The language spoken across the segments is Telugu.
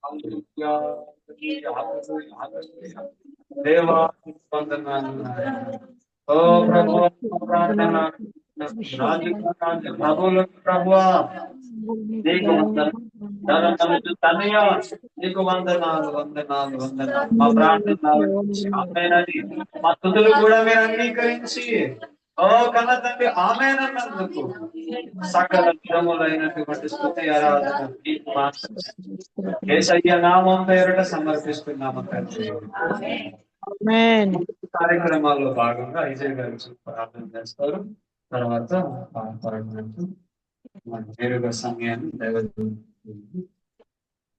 హల్లెలూయా, హల్లెలూయా, హల్లెలూయా. దేవా వందనాలు నాయనా. ఓ ప్రభు ప్రార్థన రాజుకు రాజు ప్రభువులకు ప్రభువా నీకు వందనాలు. ధనవంతుడు తనయ నీకు వందనాలు వందనాలు వందనాలు. మా ప్రార్థన ఆలకించి ఆమేనని మా స్తుతులు కూడా మీరు అంగీకరించి ఓ కన్న తండ్రి ఆమేనన్నందుకు సకల విధములైనటువంటి స్తుతి ఆరాధన నీకు మాత్రమే. యేసయ్య నామం పేరిట సమర్పిస్తున్నాము తండ్రి. ఆమేన్. కార్యక్రమాల్లో భాగంగా ఐజయ్ గారు ప్రార్థన చేస్తారు. తర్వాత నేరుగా సమయాన్ని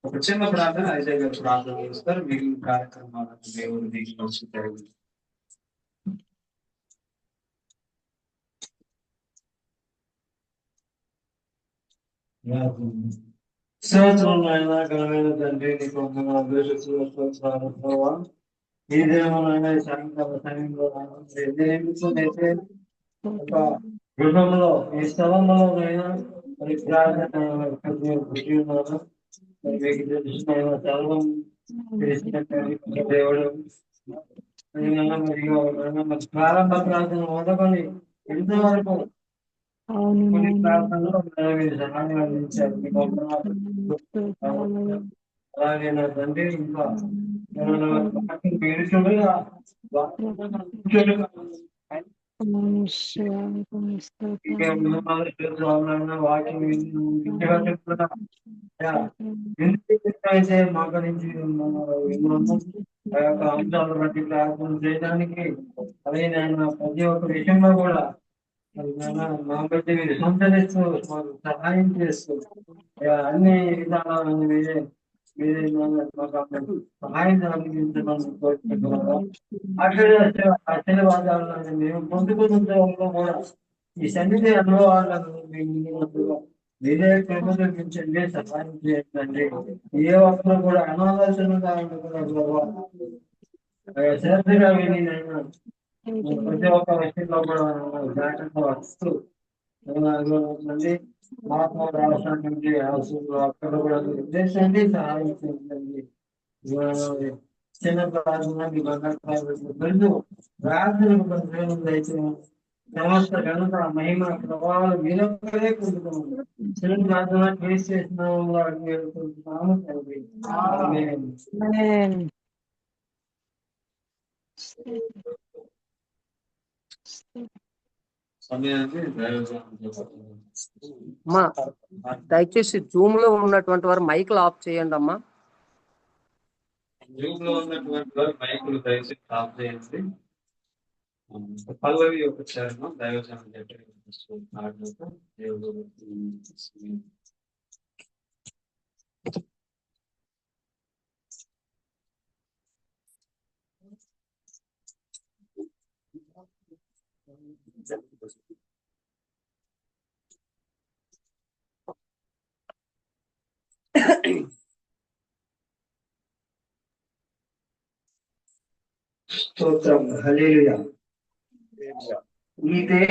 ఒక చిన్న ప్రార్థన ఐజయ్ గారు ప్రార్థన చేస్తారు. మిగిలిన కార్యక్రమాలను దేవుడు దీనికి వచ్చి జరుగుతుంది. స్తోత్రమైన ఘనమైన తండ్రి నీకు వందనాలు స్తోత్రాలు. ఈ దేవనైనా సాయంకాల సమయంలో అయితే ఒక గృహంలో ఈ స్థలంలోనైనా మరి ప్రార్థన బుద్ధి ఉన్నారు. మరి మీకు తెలిసిన సర్వం తెలిసినటువంటి దేవుడు మరి ప్రారంభ ప్రార్థన మొదలుకొని ఎంతవరకు కొన్ని ప్రార్థనలు మీరు సహాయం అందించారు. మీకు వందనాలు. అలాగే నా తండ్రి ఇంకా మీరు చూడగా అయితే మాకు నుంచి ఆ యొక్క అంశాలను బట్టి ప్రార్థన చేయడానికి అదే నేను ప్రతి ఒక్క విషయంలో కూడా మా బట్టి మీరు సంతరిస్తూ మాకు సహాయం చేస్తూ అన్ని విధాలు మీరే మీరే మాకు సహాయం అందించమని కోరుకుంటున్నాను. ఆశీర్వాదాలను మేము పొందుకున్న కూడా ఈ సన్నిధి అనుభవాలను మీరే ప్రబోధించండి, సహాయం చేయండి. ఏ ఒక్కరు కూడా అనాలోచనగా ఉండకూడదు. శ్రద్ధగా విని నేను ప్రతి ఒక్క విషయంలో కూడా జాగ్రత్త వస్తూ మళ్ళీ మాకు రాష్ట్రానికి అక్కడ కూడా ఉద్దేశండి, సహాయం చేయండి. చిన్న ప్రార్థన ప్రార్థనకు అయితే సమస్త ఘనత మహిమ ప్రభావాలు మీరొక్కరే పొందుతున్నాము. చిన్న ప్రార్థన చేసి చేసిన వేడుకుంటున్నాము తండ్రి. ఆమేన్. అమ్మా దయచేసి జూమ్ లో ఉన్నటువంటి వారు మైకులు ఆఫ్ చేయండి అమ్మా. జూమ్ లో ఉన్నటువంటి వారు మైకులు దయచేసి ఆఫ్ చేయండి. పల్లవి ఒక చరణం దైవజనం చెప్పి దేవుడు స్తోత్రం. హల్లెలూయా. ఇదే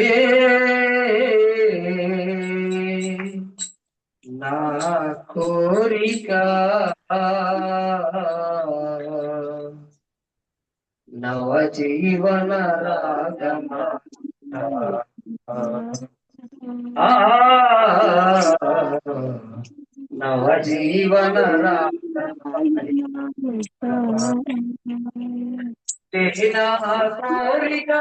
నా కోరిక నవ జీవన రాగమా నవ జీవన రాగమా కోరిక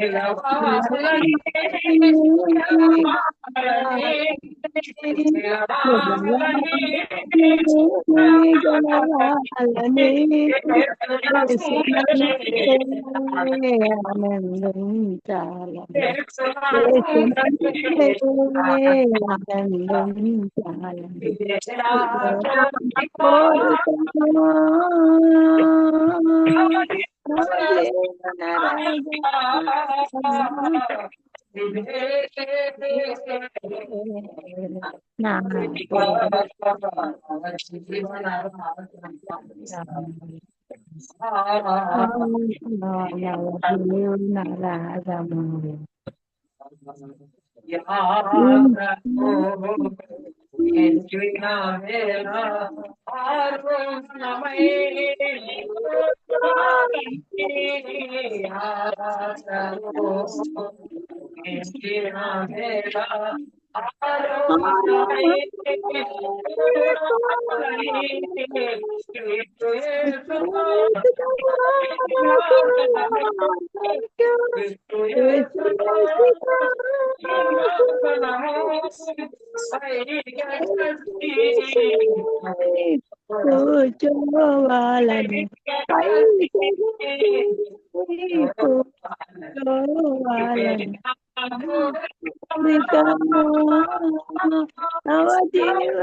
కూర్చోవాలని కూర్చోవాలని నవ జీవన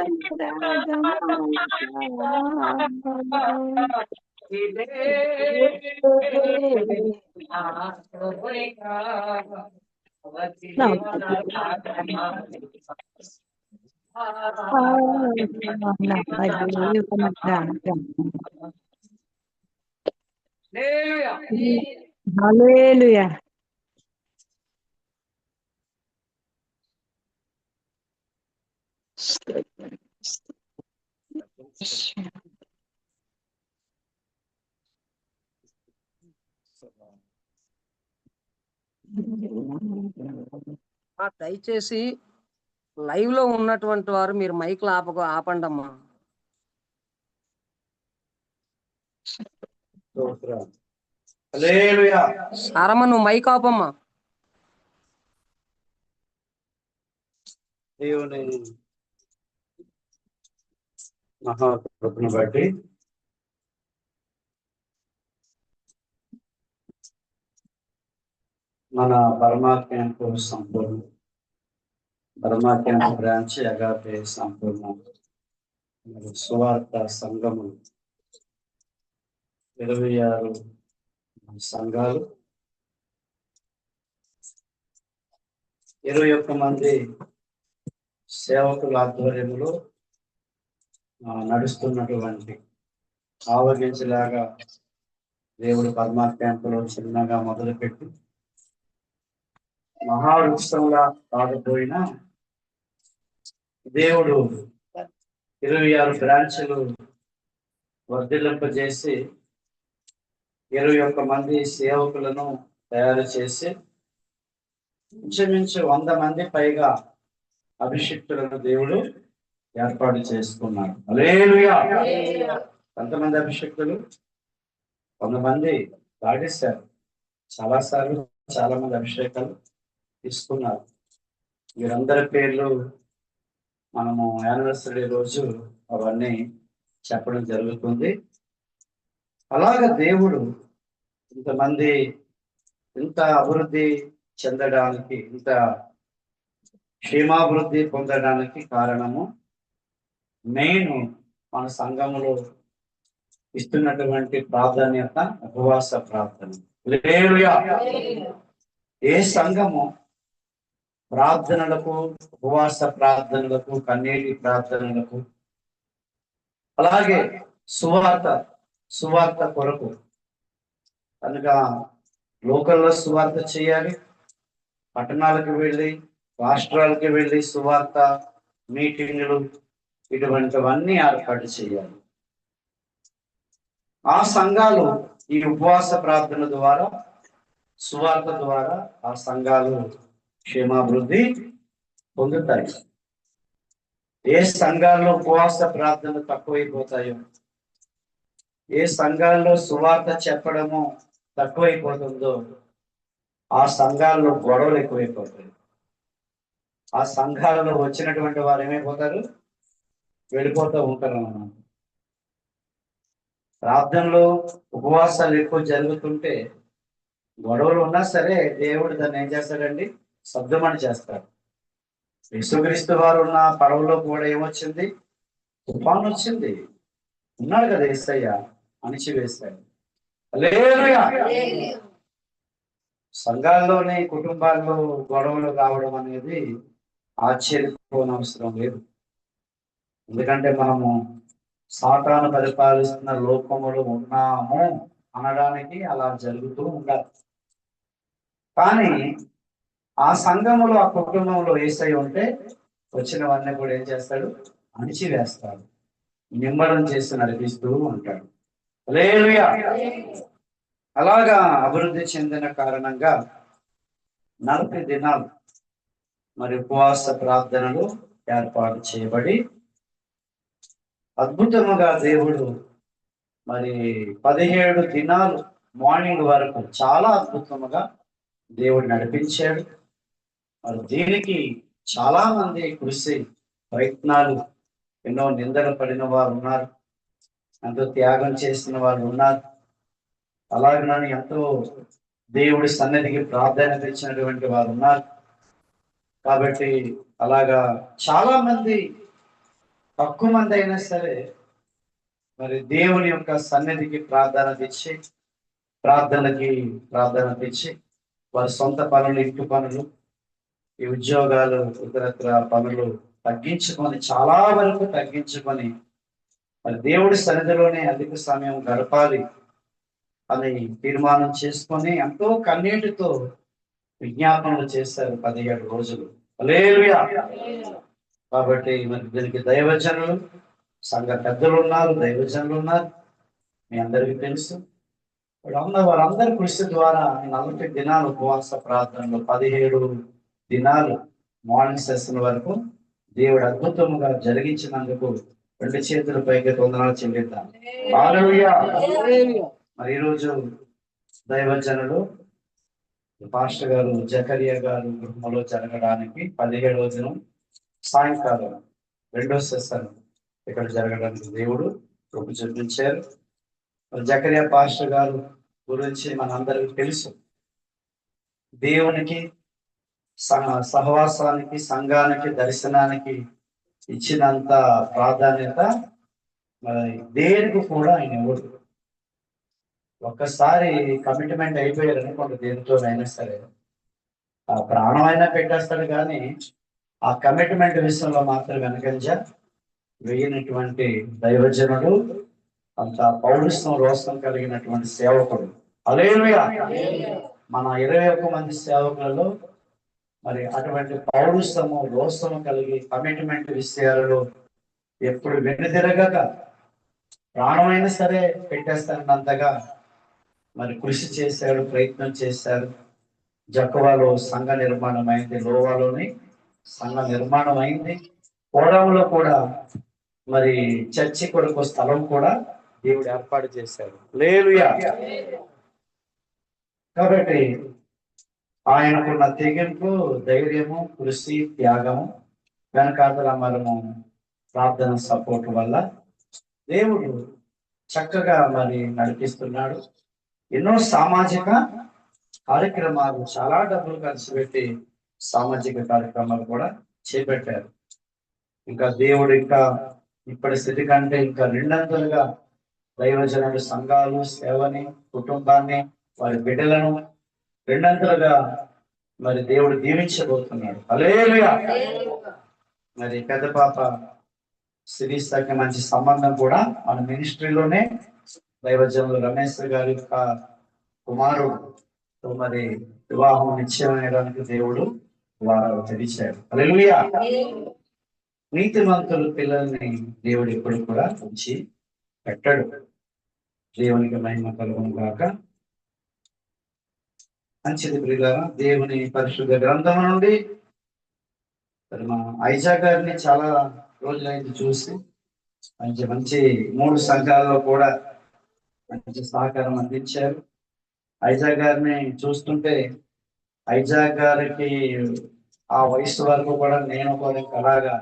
హల్లెలూయా. దయచేసి లైవ్ లో ఉన్నటువంటి వారు మీరు మైక్లు ఆపండి అమ్మా. సారమ్మ నువ్వు మైక్ ఆపమ్మా. దేవుని మహాకృపను బట్టి మన బర్మా క్యాంపు సంపూర్ణ, బర్మా క్యాంపు బ్రాంచ్ అగాపే సంపూర్ణ సువార్త సంఘము 26 సంఘాలు, 21 మంది సేవకుల ఆధ్వర్యంలో నడుస్తున్నటువంటి ఆవగించలాగా దేవుడు బర్మా క్యాంపులో చిన్నగా మొదలుపెట్టి మహావృక్షంలా కాకపోయినా దేవుడు 26 బ్రాంచ్లు వర్ధిల్లింపజేసి 21 మంది సేవకులను తయారు చేసి ఇంచుమించు 100 మంది పైగా అభిషిక్తులను దేవుడు ఏర్పాటు చేసుకున్నాడు. హల్లెలూయా. ఎంతమంది అభిషిక్తులు? 100 మంది దాటిస్తారు. చాలాసార్లు చాలా మంది అభిషేకాలు తీసుకున్నారు. వీరందరి పేర్లు మనము యానివర్సరీ రోజు అవన్నీ చెప్పడం జరుగుతుంది. అలాగ దేవుడు ఇంతమంది ఇంత అభివృద్ధి చెందడానికి, ఇంత క్షేమాభివృద్ధి పొందడానికి కారణము మెయిన్ మన సంఘములో ఇస్తున్నటువంటి ప్రాధాన్యత ఉపవాస ప్రార్థన. హల్లెలూయా. ఏ సంఘము ప్రార్థనలకు, ఉపవాస ప్రార్థనలకు, కన్నీటి ప్రార్థనలకు, అలాగే సువార్త కొరకు కనుక లోకల్లో సువార్త చేయాలి, పట్టణాలకు వెళ్ళి, రాష్ట్రాలకు వెళ్ళి సువార్త మీటింగులు ఇటువంటివన్నీ ఏర్పాటు చేయాలి. ఆ సంఘాలు ఈ ఉపవాస ప్రార్థన ద్వారా, సువార్త ద్వారా ఆ సంఘాలు క్షేమాభివృద్ధి పొందుతాయి. ఏ సంఘాల్లో ఉపవాస ప్రార్థన తక్కువైపోతాయో, ఏ సంఘాల్లో సువార్త చెప్పడము తక్కువైపోతుందో ఆ సంఘాల్లో గొడవలు ఎక్కువైపోతాయి. ఆ సంఘాలలో వచ్చినటువంటి వారు ఏమైపోతారు, వెళ్ళిపోతూ ఉంటారు అన్నమాట. ప్రార్థనలో ఉపవాసాలు ఎక్కువ జరుగుతుంటే గొడవలు ఉన్నా సరే దేవుడు దాన్ని ఏం చేస్తాడండి, శబ్దమని చేస్తాడు. యేసుక్రీస్తు వారు ఉన్న పడవలో కూడా ఏమొచ్చింది, తుఫాను వచ్చింది. ఉన్నాడు కదా యేసయ్య, అణిచివేశాడు. హల్లెలూయా. సంఘాల్లోని కుటుంబాల్లో గొడవలు రావడం అనేది ఆశ్చర్యపోనవసరం లేదు. ఎందుకంటే మనము సాతాను పరిపాలిస్తున్న లోకములో ఉన్నాము అనడానికి అలా జరుగుతూ ఉండాలి. కానీ ఆ సంఘములో, ఆ కుటుంబంలో యేసయ్య ఉంటే వచ్చినవన్నీ కూడా ఏం చేస్తాడు, అణిచివేస్తాడు, నిమ్మడం చేసి నడిపిస్తూ ఉంటాడు. హల్లెలూయా. అలాగా అభివృద్ధి చెందిన కారణంగా 40 దినాలు మరి ఉపవాస ప్రార్థనలు ఏర్పాటు చేయబడి అద్భుతముగా దేవుడు మరి 17 దినాలు మార్నింగ్ వరకు చాలా అద్భుతముగా దేవుడు నడిపించాడు. మరి దీనికి చాలా మంది కృషి ప్రయత్నాలు, ఎన్నో నిందలు పడిన వారు ఉన్నారు, ఎంతో త్యాగం చేసిన వారు ఉన్నారు. అలాగే ఎంతో దేవుడి సన్నిధికి ప్రాధాన్యత ఇచ్చినటువంటి వారు ఉన్నారు. కాబట్టి అలాగా చాలా మంది, తక్కువ మంది అయినా సరే మరి దేవుని యొక్క సన్నిధికి ప్రాధాన్యత ఇచ్చి, ప్రార్థనలకి ప్రాధాన్యత ఇచ్చి, వారి సొంత పనులు, ఇంటి పనులు, ఈ ఉద్యోగాలు, ఇతరత్ర పనులు తగ్గించుకొని, చాలా వరకు తగ్గించుకొని మరి దేవుడి సన్నిధిలోనే అధిక సమయం గడపాలి అని తీర్మానం చేసుకొని ఎంతో కన్నీటితో విజ్ఞాపనలు చేశారు 17 రోజులు. హల్లెలూయా. కాబట్టి మరి దీనికి దైవజనులు, సంఘ పెద్దలు ఉన్నారు, దైవజనులు ఉన్నారు, మీ అందరికీ తెలుసు. వారందరి కృషి ద్వారా 40 దినాలు ఉపవాస ప్రార్థనలు, 17 దినాలు మార్నింగ్ సెషన్ వరకు దేవుడు అద్భుతముగా జరిగించినందుకు 2 చేతుల పైకి వందనాలు చెల్లిద్దాం. హల్లెలూయా. మరి ఈరోజు దైవజనులు పాస్టర్ గారు జకరియా గారు గృహంలో జరగడానికి 17వ దినం సాయంకాలం 2వ సెషన్ ఇక్కడ జరగడానికి దేవుడు కృప చూపించారు. జకరియా పాస్టర్ గారు గురించి మనందరికీ తెలుసు. దేవునికి, సహవాసానికి, సంఘానికి, దర్శనానికి ఇచ్చినంత ప్రాధాన్యత మరి దేనికి కూడా ఆయన ఇవ్వడు. ఒక్కసారి కమిట్మెంట్ అయిపోయారు అనుకోండి, దేనితోనైనా సరే ఆ ప్రాణం అయినా పెట్టేస్తాడు, కానీ ఆ కమిట్మెంట్ విషయంలో మాత్రం వెనకంజ వేయనటువంటి దైవజనుడు, అంత పౌరుషం, రోషం కలిగినటువంటి సేవకుడు. హల్లెలూయా. మన 21 మంది సేవకులలో మరి అటువంటి పౌరుషము, రోషము కలిగి కమిట్మెంట్ విషయాలలో ఎప్పుడు వెనుదిరగక ప్రాణమైనా సరే పెట్టేస్తానంతగా మరి కృషి చేశాడు, ప్రయత్నం చేశారు. జకవాలో సంఘ నిర్మాణం అయింది, లోవాలోని సంఘ నిర్మాణం అయింది, కోడంలో కూడా మరి చర్చి కొరకు స్థలం కూడా దేవుడు ఏర్పాటు చేశాడు. హల్లెలూయా. కాబట్టి ఆయనకున్న తెగింపు, ధైర్యము, కృషి, త్యాగము వెనకాతల మనము ప్రార్థన సపోర్ట్ వల్ల దేవుడు చక్కగా మరి నడిపిస్తున్నాడు. ఎన్నో సామాజిక కార్యక్రమాలు, చాలా డబ్బులు ఖర్చు పెట్టి సామాజిక కార్యక్రమాలు కూడా చేపట్టారు. ఇంకా దేవుడు ఇంకా ఇప్పటి స్థితి కంటే ఇంకా 200గా దైవజనులు సంఘాలు, సేవని, కుటుంబాన్ని, వారి బిడ్డలను 200గా మరి దేవుడు దీవించబోతున్నాడు. హల్లెలూయా. మరి పెద్ద పాప సిరీస్కి మంచి సంబంధం కూడా మన మినిస్ట్రీలోనే దైవజనులు రమేష్ గారి యొక్క కుమారుడు మరి వివాహం నిశ్చయమయ్యడానికి దేవుడు వారు తెరిచాడు. హల్లెలూయా. నీతిమంతుల పిల్లల్ని దేవుడు ఎప్పుడు కూడా ఉంచి పెట్టడు. దేవునికి మహిమ కలుగును గాక. మంచిది ప్రియులారా, దేవుని పరిశుద్ధ గ్రంథం నుండి మరి మా ఐజా గారిని చాలా రోజులైంది చూసి, మంచి మంచి 3 సంఘాల్లో కూడా మంచి సహకారం అందించారు. ఐజా గారిని చూస్తుంటే ఐజాక్ గారికి ఆ వయసు వరకు కూడా నేను కూడా అలాగా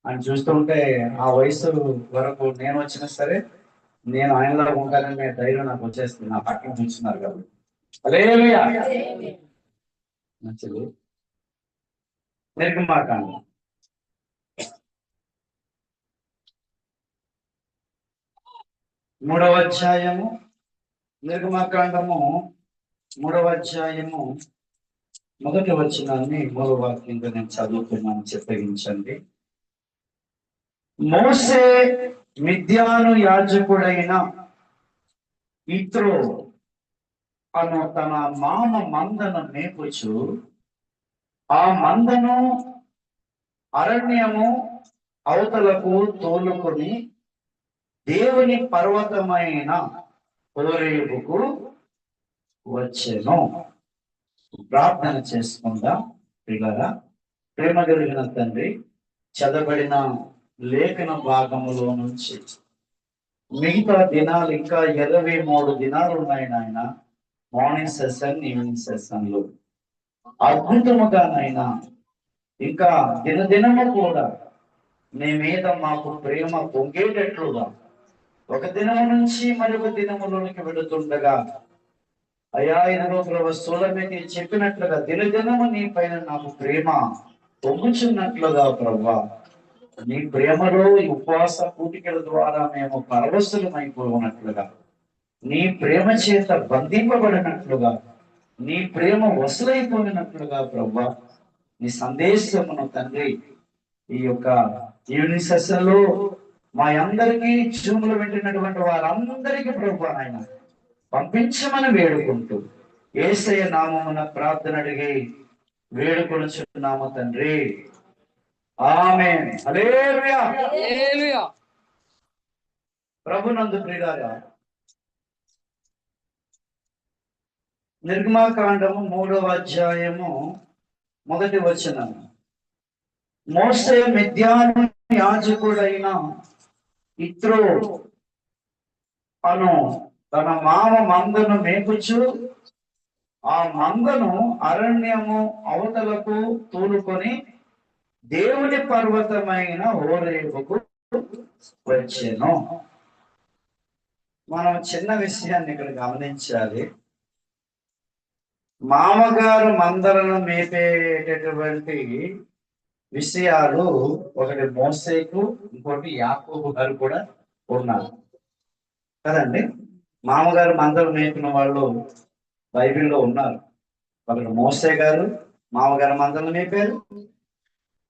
అని చూస్తుంటే ఆ వయసు వరకు నేను వచ్చినా సరే నేను ఆయనలో ఉంటాననే ధైర్యం నాకు వచ్చేస్తుంది. నా పక్కన చూస్తున్నారు కాబట్టి హల్లెలూయా. మంచిది. నిర్గమాకాండం 3వ అధ్యాయము, నిర్గమాకాండము 3వ అధ్యాయము 1వ వచనాన్ని 3వ వాక్యంగా నేను చదువుతున్నాను, చెప్పగించండి. మోసే మిద్యాను యాజకుడైన ఇత్రో అను తన మామ మందను మేపుచు ఆ మందను అరణ్యము అవతలకు తోలుకొని దేవుని పర్వతమైన హోరేబుకు వచ్చెను. ప్రార్థన చేసుకుందాం. పిల్లరా, ప్రేమ కలిగిన తండ్రి, చదవబడిన లేఖన భాగములో నుంచి మిగతా దినాలు ఇంకా 23 దినాలు ఉన్నాయి నాయన. మార్నింగ్ సెషన్, ఈవినింగ్ సెషన్లు అద్భుతముగా నాయన, ఇంకా దినదినము కూడా నీ మీద మాకు ప్రేమ పొంగేటట్లుగా ఒక దినము నుంచి మరొక దినములోనికి వెళుతుండగా అయా ఇదిగో ప్రభు సోలమికి చెప్పినట్లుగా దినదినము నీ పైన నాకు ప్రేమ పొంగుచున్నట్లుగా ప్రభా, నీ ప్రేమలో ఈ ఉపవాస కూటికల ద్వారా మేము పరవశులమైపోయినట్లుగా, నీ ప్రేమ చేత బంధింపబడినట్లుగా, నీ ప్రేమ వసలైపోయినట్లుగా ప్రభా, నీ సందేశమును తండ్రి ఈ యొక్క ఈవినింగ్ సెషన్ లో మా అందరికీ జూములు వింటున్నటువంటి వారందరికీ ప్రభు ఆయన పంపించమని వేడుకుంటూ యేసయ్య నామమున ప్రార్థన అడిగి వేడుకొనుచున్నాము తండ్రి, ఆమేన్. హల్లెలూయా. హల్లెలూయా. ప్రభునందు ప్రియులారా, నిర్గమాకాండము 3వ అధ్యాయము 1వ వచనం. మోసే మిద్యాను యాజకుడైన ఇత్రో అను తన మామ మందను మేపుచు ఆ మందను అరణ్యము అవతలకు తోలుకొని దేవుని పర్వతమైన హోరేబుకు వచ్చెను. మనం చిన్న విషయాన్ని ఇక్కడ గమనించాలి. మామగారు మందలను మేపేటటువంటి విషయాలు ఒకటి మోసేకు, ఇంకోటి యాకోబు గారు కూడా ఉన్నారు కదండి. మామగారు మందలు మేపిన వాళ్ళు బైబిల్లో ఉన్నారు. ఒకటి మోసే గారు మామగారు మందలను మేపారు.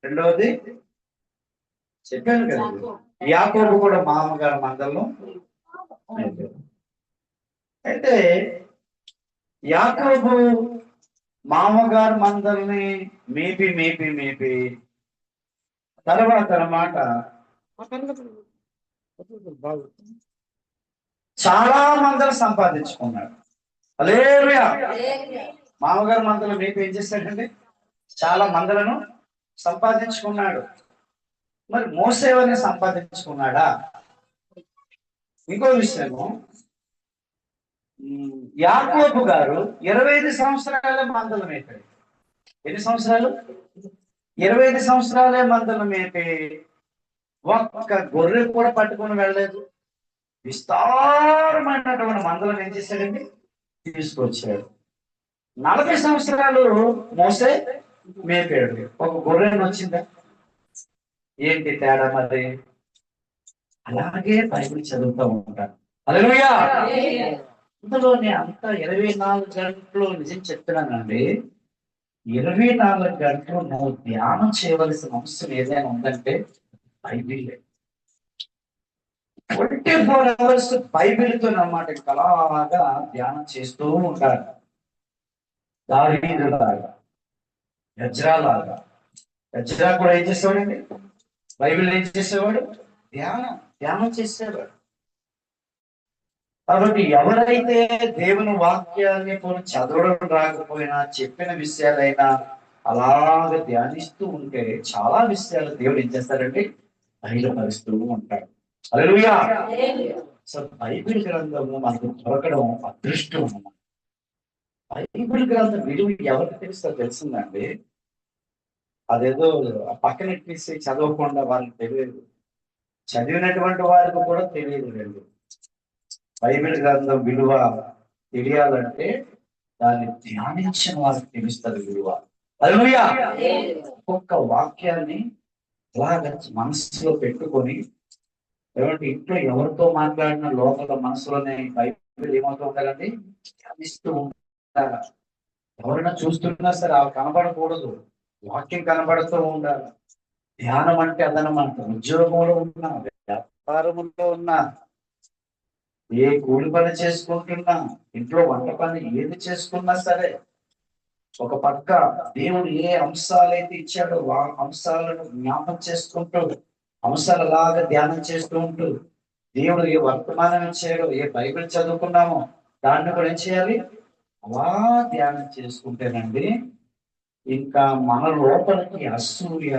రెండవది చెప్పాను కదా, యాకోబు కూడా మామగారు మందలను మేపారు. అయితే యాకోబు మామగారు మందల్ని మేపి మేపి మేపి తర్వాత అన్నమాట చాలా మందలు సంపాదించుకున్నాడు. హల్లెలూయా. మామగారు మందలు మేపి ఏం చేశాడండి? చాలా మందలను సంపాదించుకున్నాడు. మరి మోసేవని సంపాదించుకున్నాడా? ఇంకో విషయము, యాకోబు గారు 25 సంవత్సరాలే మందలు మేపాడు. ఎన్ని సంవత్సరాలు? 25 సంవత్సరాలే మందలు మేపి ఒక్క గొర్రె కూడా పట్టుకొని వెళ్ళలేదు. విస్తారమైనటువంటి మందలను ఏం చేశాడండి? తీసుకొచ్చాడు. 40 సంవత్సరాలు మోసే మేపాడు. ఒక గొర్రెను వచ్చిందా? ఏంటి తేడా మరి? అలాగే బైబిల్ చదువుతూ ఉంటాను. హల్లెలూయా. ఇందులోనే అంత 24 గంటలు నిజం చెప్తున్నానండి. 24 గంటలు నువ్వు ధ్యానం చేయవలసిన అంశం ఏదైనా ఉందంటే బైబిలే. 24 hours బైబిల్తో అన్నమాట అలాగా ధ్యానం చేస్తూ ఉంటారు. దావీదులాగా, యజ్రాలాగా. యజ్రా కూడా ఏం చేసేవాడండి? బైబిల్ ఏం చేసేవాడు? ధ్యానం చేసేవాడు. కాబట్టి ఎవరైతే దేవుని వాక్యాన్ని పోనీ చదవడం రాకపోయినా, చెప్పిన విషయాలైనా అలాగ ధ్యానిస్తూ ఉంటే చాలా విషయాలు దేవుడు ఏం చేస్తారంటే బయలుపరుస్తూ ఉంటాడు. హల్లెలూయా. సో బైబిల్ గ్రంథము మనకు దొరకడం అదృష్టం అన్నమాట. బైబిల్ గ్రంథం విలువ ఎవరికి తెలిసిందండి? అదేదో ఆ పక్కన ఎక్కేసి చదవకుండా వాళ్ళకి తెలియదు, చదివినటువంటి వారికి కూడా తెలియదు లేదు. బైబిల్ గ్రంథం విలువ తెలియాలంటే దాన్ని ధ్యానించిన వారికి తెలుస్తుంది విలువ. హల్లెలూయా. ఒక్కొక్క వాక్యాన్ని అలాగ మనసులో పెట్టుకొని, ఏమంటే ఇంట్లో ఎవరితో మాట్లాడిన లోపల మనసులోనే బైబిల్ ఏమవుతూ ఉండాలండి, ధ్యానిస్తూ ఉండాలి. ఎవరైనా చూస్తున్నా సరే అవి కనబడకూడదు, వాక్యం కనబడుతూ ఉండాలి. ధ్యానం అంటే అదనమాట. ఉద్యోగంలో ఉన్నా, వ్యాపారంలో ఉన్నా, ఏ కూలి పని చేసుకుంటున్నా, ఇంట్లో వంట పని ఏది చేసుకున్నా సరే, ఒక పక్క దేవుడు ఏ అంశాలైతే ఇచ్చాడో ఆ అంశాలను జ్ఞాపకం చేసుకుంటూ, అంశాలలాగా ధ్యానం చేస్తూ ఉంటూ, దేవుడు ఏ వర్తమానం ఇచ్చాడో, ఏ బైబిల్ చదువుకున్నామో దాన్ని కూడా ఏం చేయాలి, అలా ధ్యానం చేసుకుంటేనండి ఇంకా మన లోపలికి అసూయ,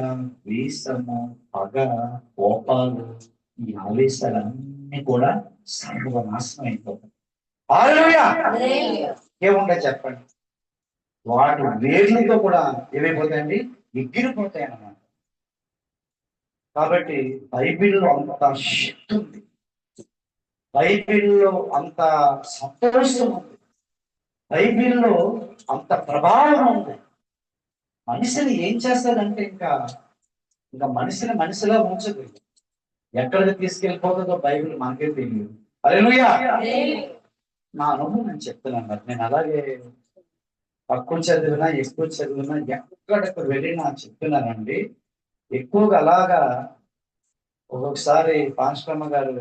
ద్వేషము, పగ, కోపాలు, ఈ ఆవేశాలన్నీ కూడా సర్వనాశనం అయిపోతాయి. హల్లెలూయా. ఏముంటాయి చెప్పండి? వాటి వేర్లతో కూడా ఏమైపోతాయండి, ఎగిరిపోతాయి అన్నమాట. కాబట్టి బైబిల్లో అంత శక్తి ఉంది, బైబిల్లో అంత సంతోషం ఉంది, బైబిల్లో అంత ప్రభావం ఉంది. మనిషిని ఏం చేస్తాడంటే ఇంకా మనిషిని మనిషిలా ఉంచదు, ఎక్కడికి తీసుకెళ్ళిపోతుందో బైబిల్ మనకే తెలియదు. హల్లెలూయా. నా అనుభవం నేను చెప్తున్నాను. నేను అలాగే తక్కువ చదివినా ఎక్కువ చదివినా ఎక్కడికి వెళ్ళినా చెప్తున్నానండి. ఎక్కువగా అలాగా ఒక్కొక్కసారి పాస్టమ్మ గారు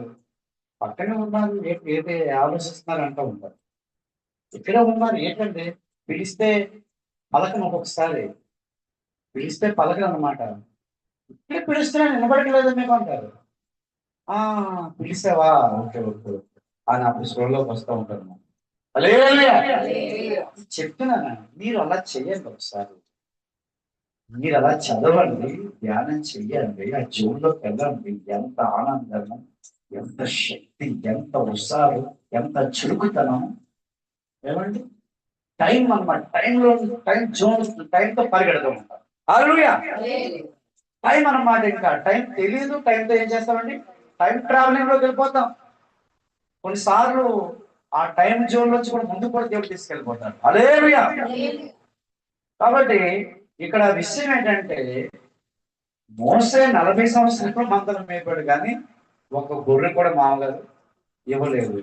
పక్కనే ఉన్నారు, ఏది ఆలోచిస్తున్నారు అంటూ ఉంటారు. ఇక్కడే ఉన్నారు ఏంటంటే పిలిస్తే పలకను, ఒక్కొక్కసారి పిలిస్తే పలకను అనమాట. ఇక్కడ పిలుస్తున్నా నిలబడట్లేదు మీకు అంటారు. పిలిచావా, ఓకే ఓకే అని అప్పుడు స్టోర్లోకి వస్తూ ఉంటాను. చెప్తున్నాను, మీరు అలా చెయ్యండి. ఒకసారి మీరు అలా చదవండి, ధ్యానం చెయ్యండి, ఆ జోన్లోకి వెళ్ళండి. ఎంత ఆనందము, ఎంత శక్తి, ఎంత ఉత్సాహం, ఎంత చురుకుతనం. ఏమండి టైం అన్నమాట. టైం జోన్, టైంతో పరిగెడుతూ ఉంటారు. హల్లెలూయా. టైం అన్నమాట. ఇంకా టైం తెలియదు, టైంతో ఏం చేస్తామండి, టైం ట్రావెలింగ్ లోకి వెళ్ళిపోతాం. కొన్నిసార్లు ఆ టైం జోన్ నుంచి కూడా ముందు కూడా దేవుడు తీసుకెళ్ళిపోతాడు. హల్లెలూయా. కాబట్టి ఇక్కడ విషయం ఏంటంటే, మోసే 40 సంవత్సరాలు మందరం మేపాడు, కానీ ఒక గొర్రె కూడా మామగారు ఇవ్వలేదు.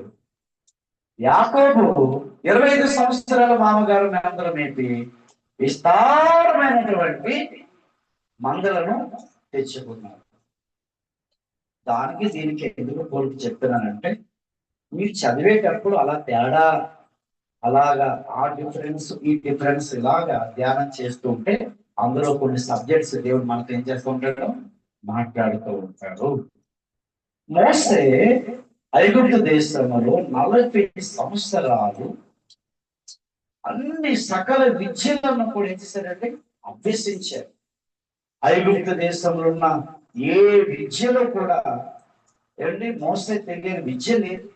యాకోబు 25 సంవత్సరాల మామగారు మందరం మేపి విస్తారమైనటువంటి మందలను తెచ్చుకున్నారు. దానికి దీనికి ఎందుకు పోల్చి చెప్తున్నానంటే, మీరు చదివేటప్పుడు అలా తేడా, అలాగా ఆ డిఫరెన్స్ ఈ డిఫరెన్స్ ఇలాగా ధ్యానం చేస్తూ ఉంటే అందులో కొన్ని సబ్జెక్ట్స్ దేవుడు మనకు ఏం చేస్తూ ఉంటాడు, మాట్లాడుతూ ఉంటాడు. మోసే ఐగుప్తు దేశంలో 40 సంవత్సరాలు అన్ని సకల విద్యలను కూడా ఏం చేశారంటే అభ్యసించారు. ఐగుప్తు దేశంలో ఉన్న ఏ విద్యలో కూడా ఏమండి మోసే తెలియని విద్య లేదు.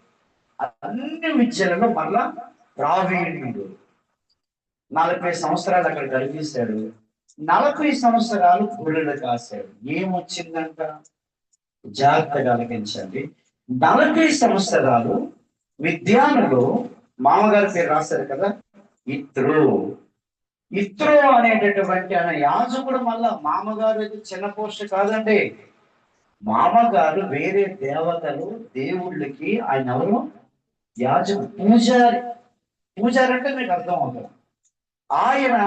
అన్ని విద్యలలో మళ్ళా ప్రావీణ్యుడు. 40 సంవత్సరాలు అక్కడ గడిపేశాడు. 40 సంవత్సరాలు గొర్రెలు కాశాడు. ఏమొచ్చిందంట, జాగ్రత్తగా ఆలకించండి. 40 సంవత్సరాలు విద్యానులు, మామగారి పేరు రాశారు కదా, ఇత్రో అనేటటువంటి ఆయన యాజకుడు. మళ్ళా మామగారు చిన్న పోస్ట్ కాదండి. మామగారు వేరే దేవతలు దేవుళ్ళకి ఆయన ఎవరు, యాజకుడు, పూజారి. పూజారి అంటే మీకు అర్థం అవుతుంది. ఆయన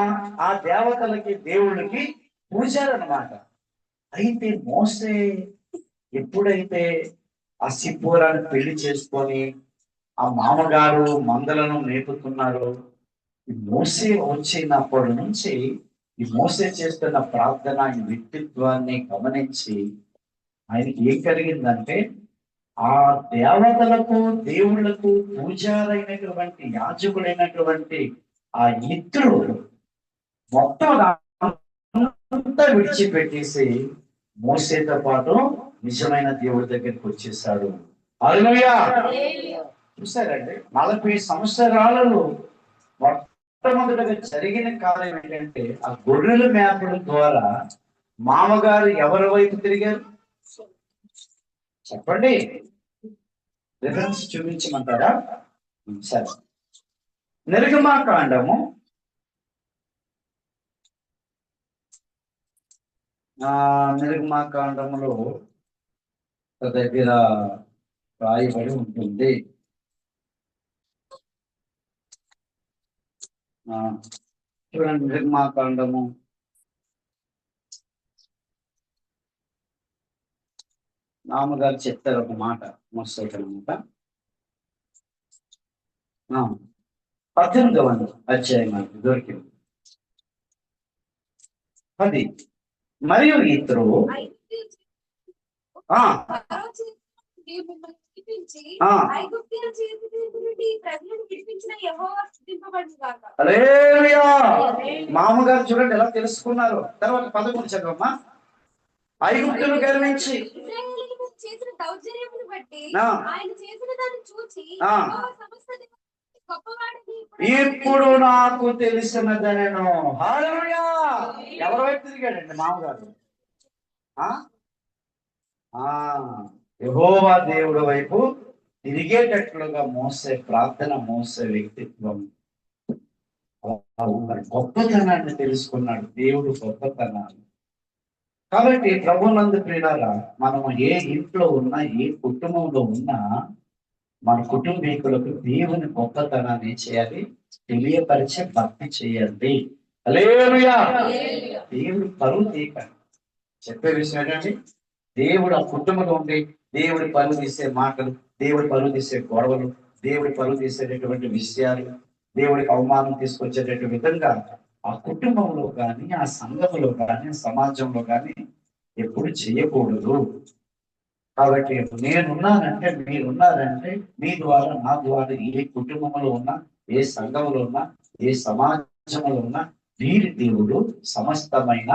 ఆ దేవతలకి దేవుళ్ళకి పూజారి అన్నమాట. అయితే మోసే ఎప్పుడైతే ఆ సిప్పోరాని పెళ్లి చేసుకొని ఆ మామగారు మందలను మేపుతున్నారు, ఈ మోసే వచ్చినప్పటి నుంచి ఈ మోసే చేస్తున్న ప్రార్థన, ఈ వ్యక్తిత్వాన్ని గమనించి ఆయనకి ఏం కలిగిందంటే, ఆ దేవతలకు దేవుళ్లకు పూజారైనటువంటి యాజకుడైనటువంటి ఆ ఇత్రుడు మొత్తం అంతా విడిచిపెట్టేసి మోసేతో పాటు నిజమైన దేవుడి దగ్గరికి వచ్చేసాడు. హల్లెలూయా. చూసారండి, 40 సంవత్సరాలలో మొట్టమొదటిగా జరిగిన కార్యం ఏంటంటే ఆ గొర్రెలు మేపడం ద్వారా మామగారు ఎవరి వైపు తిరిగారు చెప్పండి, రిఫరెన్స్ చూపించమంటారా? సరే, నిర్గమాకాండము నిర్గమాకాండములో దగ్గర రాయబడి ఉంటుంది. చూడండి, నిర్గమాకాండము నామగారు చెప్తారు ఒక మాట, మోసైతే అనమాట. 18వ అధ్యాయం మనకు దొరికింది. 10 మరియు ఇతరు మామగారు చూడండి ఎలా తెలుసుకున్నారు. తర్వాత 11 చదవమ్మా. ఐగుప్తును గర్వించి ఇప్పుడు నాకు తెలిసినదనను. హల్లెలూయా. ఎవరి వైపు తిరిగాడండి మామగారు? యెహోవా దేవుడి వైపు తిరిగేటట్లుగా మోసే ప్రార్థన, మోసే వ్యక్తిత్వం, గొప్పతనాన్ని తెలుసుకున్నాడు, దేవుడు గొప్పతనాన్ని. కాబట్టి ప్రభునందు ప్రియులారా, మనం ఏ ఇంట్లో ఉన్నా, ఏ కుటుంబంలో ఉన్నా, మన కుటుంబీకులకు దేవుని గొప్పతనాన్ని చేయాలి, తెలియపరిచే భక్తి చేయండి. హల్లెలూయా. దేవుడు పరువు తీయకండి. చెప్పే విషయం ఏంటంటే, దేవుడు ఆ కుటుంబంలో ఉండి దేవుడి పరువు తీసే మాటలు, దేవుడి పరువు తీసే గొడవలు, దేవుడి పరువు తీసేటటువంటి విషయాలు, దేవుడికి అవమానం తీసుకొచ్చేటటువంటి విధంగా ఆ కుటుంబంలో కానీ, ఆ సంఘములో కానీ, సమాజంలో కానీ ఎప్పుడు చేయకూడదు. కాబట్టి నేనున్నానంటే, మీరున్నారంటే, మీ ద్వారా, నా ద్వారా, ఏ కుటుంబంలో ఉన్నా, ఏ సంఘంలో ఉన్నా, ఏ సమాజంలో ఉన్నా, వీరి దేవుడు సమస్తమైన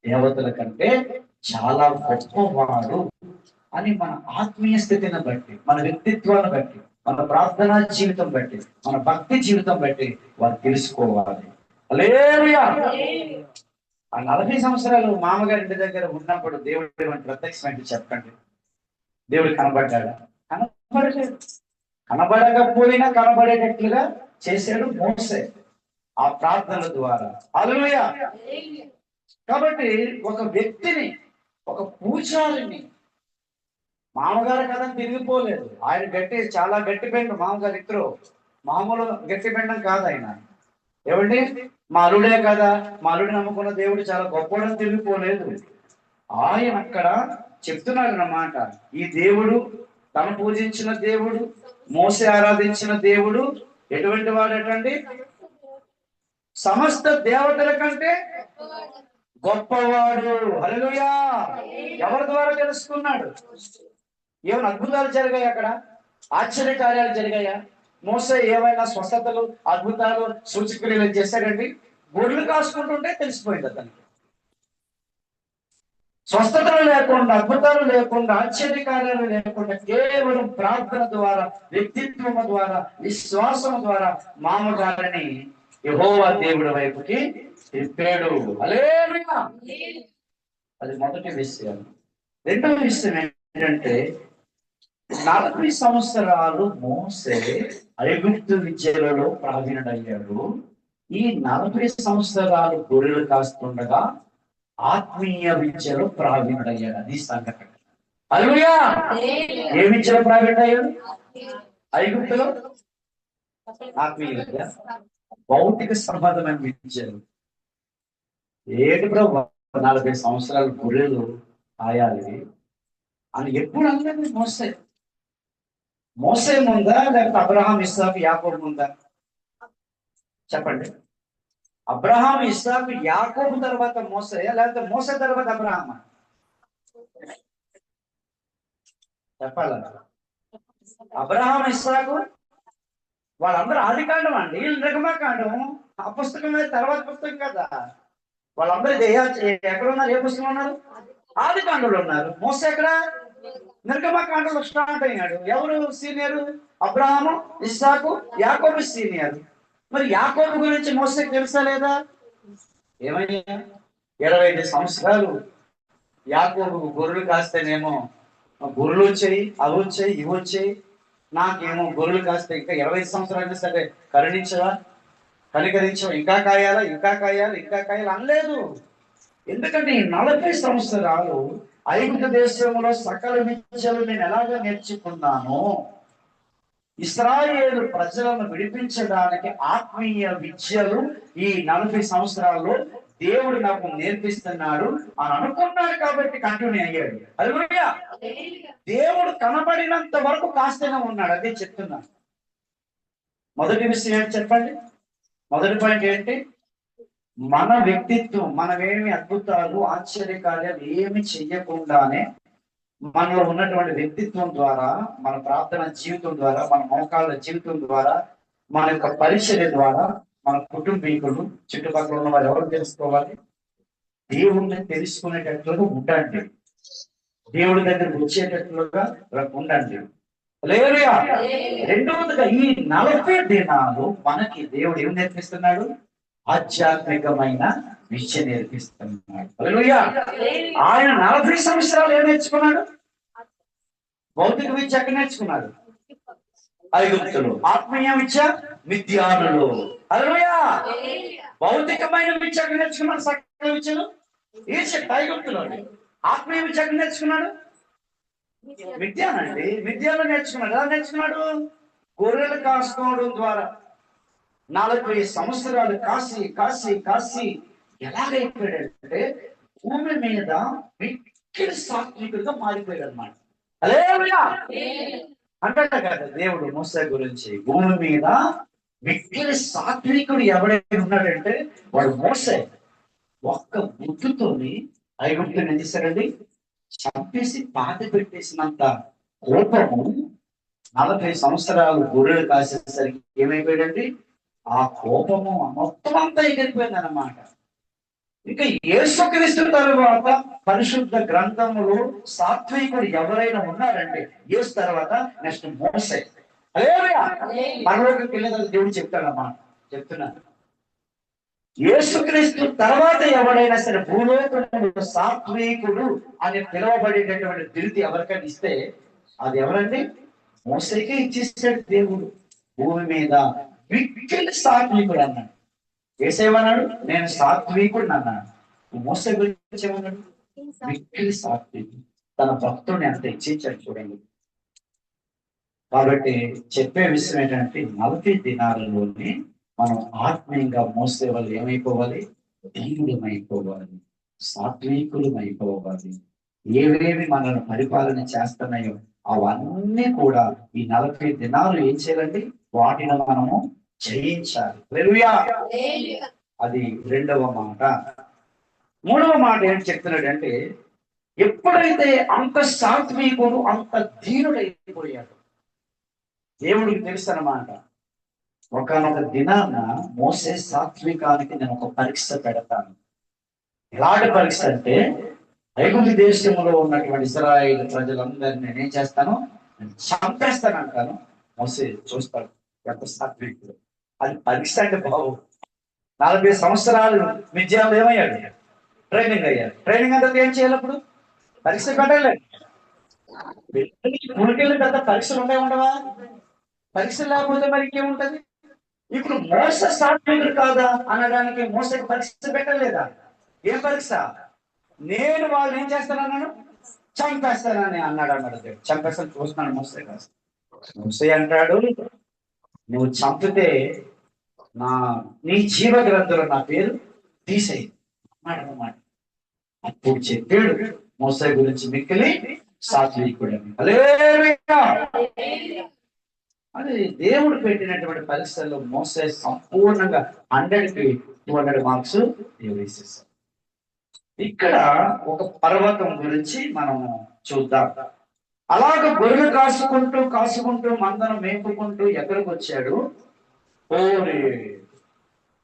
దేవతల కంటే చాలా గొప్పవాడు అని మన ఆత్మీయ స్థితిని బట్టి, మన వ్యక్తిత్వాన్ని బట్టి, మన ప్రార్థనా జీవితం బట్టి, మన భక్తి జీవితం బట్టి వారు తెలుసుకోవాలి. హల్లెలూయా. ఆ 40 సంవత్సరాలు మామగారి ఇంటి దగ్గర ఉన్నప్పుడు దేవుడు ప్రత్యక్షమైంది చెప్పండి. దేవుడు కనబడ్డాడా? కనబడలేదు. కనబడకపోయినా కనబడేటట్లుగా చేశాడు మోసే ఆ ప్రార్థనల ద్వారా. హల్లెలూయా. కాబట్టి ఒక వ్యక్తిని, ఒక పూజారిని, మామగారు కదా తిరిగిపోలేదు. ఆయన చాలా గట్టి పెండు మామగారు. ఇద్దరు మామూలు గట్టి పెండం కాదు ఆయన. ఏమండి, మా అల్లుడే కదా, మా అల్లుడిని నమ్ముకున్న దేవుడు చాలా గొప్పవాడని తిరిగిపోలేదు. ఆయన అక్కడ చెప్తున్నాడు అన్నమాట, ఈ దేవుడు, తను పూజించిన దేవుడు, మోసే ఆరాధించిన దేవుడు ఎటువంటి వాడటండి? సమస్త దేవతల కంటే గొప్పవాడు. హల్లెలూయా. ఎవరి ద్వారా తెలుసుకున్నాడు? ఏమైనా అద్భుతాలు జరిగాయి అక్కడ? ఆశ్చర్య కార్యాలు జరిగాయా? మోసే ఏమైనా స్వస్థతలు, అద్భుతాలు, సూచక్రియలు చేశాడండి? గొర్రెలు కాసుకుంటుంటే తెలిసిపోయింది అతనికి. స్వస్థతలు లేకుండా, అద్భుతాలు లేకుండా, ఆశ్చర్య కార్యాలు లేకుండా, కేవలం ప్రార్థన ద్వారా, వ్యక్తిత్వం ద్వారా, విశ్వాసం ద్వారా మామగారిని యెహోవా దేవుడి వైపుకి తిప్పాడు. హల్లెలూయా. అది మొదటి విషయం. రెండవ విషయం ఏంటంటే, 40 సంవత్సరాలు మోసే ఐగుప్తు విద్యలలో ప్రావీణుడయ్యాడు. ఈ 40 సంవత్సరాలు గొర్రెలు కాస్తుండగా ఆత్మీయ విద్యలో ప్రావీణుడయ్యాడు. అది సంఘటన. హల్లెలూయా. ఏ విద్యలో ప్రావీణుడయ్యాడు? ఐగుప్తులో ఆత్మీయ విద్య, భౌతిక సంబంధమైన విద్యలు. ఏడు ప్రభు 40 సంవత్సరాలు గొర్రెలు కాయాలి అని ఎప్పుడు అందరినీ మోసే ముందా, లేకపోతే అబ్రహాం, ఇస్సాకు, యాకోబు ముందా? చెప్పండి. అబ్రహాం, ఇస్సాకు, యాకోబు తర్వాత మోసే, లేకపోతే మోసే తర్వాత అబ్రహామా? చెప్పాల. అబ్రహాం, ఇస్సాకు వాళ్ళందరూ ఆదికాండం అండి, నిర్గమకాండం ఆ పుస్తకం మీద తర్వాత పుస్తకం కదా. వాళ్ళందరూ ఎక్కడ ఉన్నారు? ఏ పుస్తకంలో ఉన్నారు? ఆదికాండంలో ఉన్నారు. మోసే ఎక్కడ? నిర్గమకాండంలో స్టార్ట్ అయినాడు. ఎవరు సీనియర్? అబ్రహాము, ఇస్సాకు, యాకోబు సీనియర్. మరి యాకోబు గురించి మోసేకి తెలుసా లేదా? ఏమయ్యా 25 సంవత్సరాలు యాకోబు గొర్రెలు కాస్తేనేమో గొర్రెలు వచ్చాయి, అవి వచ్చాయి, ఇవి వచ్చాయి. నాకేమో గొర్రెలు కాస్తే ఇంకా 25 సంవత్సరాలు సరే కరుణించవా, కనికరించవా, ఇంకా కాయాలా, ఇంకా కాయాలి, ఇంకా కాయాలి అనలేదు. ఎందుకంటే ఈ 40 సంవత్సరాలు ఐగుప్తు దేశంలో సకల విద్యలు నేను ఎలాగ నేర్చుకున్నాను, ఇశ్రాయేలు ప్రజలను విడిపించడానికి ఆత్మీయ విద్యలు ఈ 40 సంవత్సరాల్లో దేవుడు నాకు నేర్పిస్తున్నాడు అని అనుకున్నాడు కాబట్టి కంటిన్యూ అయ్యాడు. హల్లెలూయా. దేవుడు కనబడినంత వరకు కాస్తేనే ఉన్నాడు, అదే చెప్తున్నాను. మొదటి విషయం ఏంటి చెప్పండి? మొదటి పాయింట్ ఏంటి? మన వ్యక్తిత్వం, మనమేమి అద్భుతాలు ఆశ్చర్యకార్యాలు ఏమి చెయ్యకుండానే మనలో ఉన్నటువంటి వ్యక్తిత్వం ద్వారా, మన ప్రార్థన జీవితం ద్వారా, మన మోకాళ్ళ జీవితం ద్వారా, మన యొక్క పరిచర్య ద్వారా మన కుటుంబీకులు చుట్టుపక్కల ఉన్న వారు ఎవరు తెలుసుకోవాలి? దేవుణ్ణి తెలుసుకునేటట్లుగా ఉండండి, దేవుడి దగ్గరకు వచ్చేటట్లుగా ఉండండి. హల్లెలూయా. రెండవదిగా ఈ 40 దినాలు మనకి దేవుడు ఏం నేర్పిస్తున్నాడు? ఆధ్యాత్మికమైన విద్య నేర్పిస్తున్నాడు. హల్లెలూయా. ఆయన 40 సంవత్సరాలు ఏం నేర్చుకున్నాడు? భౌతిక విద్య ఎక్కడ నేర్చుకున్నాడు? ఐగుప్తులు. ఆత్మీయ విద్య మిద్యానులు. హల్లెలూయా. భౌతికమైన విద్య ఎక్కడ నేర్చుకున్నాడు? సకల విద్యలు ఈజిప్ట్, ఐగుప్తులో. ఆత్మీయ విద్య ఎక్కడ నేర్చుకున్నాడు? మిద్యానండి, మిద్యాలో నేర్చుకున్నాడు. ఎలా నేర్చుకున్నాడు? గొర్రెలు కాసుకోవడం ద్వారా 40 సంవత్సరాలు కాసి కాసి కాసి ఎలాగైపోయాడంటే భూమి మీద మిక్కిలి సాత్వికుడిగా మారిపోయాడు అనమాట. హల్లెలూయా. అంటాడు కదా దేవుడు మోసే గురించి, భూమి మీద మిక్కిలి సాత్వికుడు ఎవడైతే ఉన్నాడంటే వాడు మోసే. ఒక్క బుద్ధితోని ఐగుప్తుని ఏం చేశాడండి? చంపేసి పాతి పెట్టేసినంత కోపము 40 సంవత్సరాలు గొర్రెలు కాసేసరికి ఏమైపోయాడండి? ఆ కోపము మొత్తం అంతా ఎగిరిపోయింది అన్నమాట. ఇంకా యేసుక్రీస్తు తరువాత పరిశుద్ధ గ్రంథములు సాత్వికుడు ఎవరైనా ఉన్నారంటే యేసు తర్వాత నెక్స్ట్ మోసే. హల్లెలూయా. పరలోకంకి వెళ్ళిన దేవుడు చెప్తాడన్నమాట. చెప్తున్నాను, యేసుక్రీస్తు తర్వాత ఎవరైనా సరే భూలోకంలో సాత్వికుడు అని పిలువబడేటటువంటి బిరుదు ఎవరికైనా ఇస్తే అది ఎవరండి? మోసేకే ఇచ్చేసాడు దేవుడు. భూమి మీద మిక్కిలి సాత్వికుడు అన్నాడు. యేసేమన్నాడు? నేను సాత్వికుడు అన్నాడు. మోసే గురించి ఏమన్నాడు? మిక్కిలి సాత్వికుడు. తన భక్తుడిని అంత ఇచ్చేసాడు చూడండి. కాబట్టి చెప్పే విషయం ఏంటంటే 40 దినాలలోనే మనం ఆత్మీయంగా మోసే వాళ్ళు ఏమైపోవాలి? ధైర్యమైపోవాలి, సాత్వికులమైపోవాలి. ఏవేవి మనల్ని పరిపాలన చేస్తున్నాయో అవన్నీ కూడా ఈ 40 దినాలు ఏం చేయాలండి? వాటిని మనము జయించాలి. హల్లెలూయా. అది రెండవ మాట. మూడవ మాట ఏంటి చెప్తున్నాడంటే, ఎప్పుడైతే అంత సాత్వికుడు అంత ధీరుడైపోయాడు దేవుడికి తెలుసు అన్నమాట. ఒకనొక దినాన మోసే సాత్వికానికి నేను ఒక పరీక్ష పెడతాను. ఎలాంటి పరీక్ష అంటే, ఐగుప్తు దేశంలో ఉన్నటువంటి ఇశ్రాయేలు ప్రజలందరినీ నేనేం చేస్తాను? చంపేస్తాను అంటాను. మోసే చూస్తాడు ఎంత సాత్వికుడు. అది పరీక్ష అంటే బాబు. 40 సంవత్సరాలు మిద్యాన్లో ఏమయ్యాడు? ట్రైనింగ్ అయ్యాడు. ట్రైనింగ్ అంతా ఏం చేయాలి? అప్పుడు పరీక్ష పెట్టలేదు. పులికెళ్ళి పెద్ద పరీక్షలు ఉండవా? పరీక్ష లేకపోతే మరి ఇంకేముంటది? ఇప్పుడు మోస సాత్వికుడు కాదా అనడానికి మోసకి పరీక్ష పెట్టలేదా? ఏం పరీక్ష? నేను వాళ్ళు ఏం చేస్తానన్నాను? చంపేస్తానని అన్నాడు. చంపేస్తాను చూస్తున్నాను మోసే కాదు. మోసే అంటాడు, నువ్వు చంపితే నీ జీవ గ్రంథంలో నా పేరు తీసేయి అన్నమాట. అప్పుడు చెప్పాడు మోసే గురించి మిక్కిలి సాత్వికుడు అని. హల్లెలూయా. అది దేవుడు పెట్టినటువంటి పరీక్షల్లో మోసే సంపూర్ణంగా 100కి 200 మార్క్స్ వేసేసాడు. ఇక్కడ ఒక పర్వతం గురించి మనము చూద్దాం. అలాగ గొర్రెలు కాసుకుంటూ మందను మేపుకుంటూ ఎక్కడికి వచ్చాడు?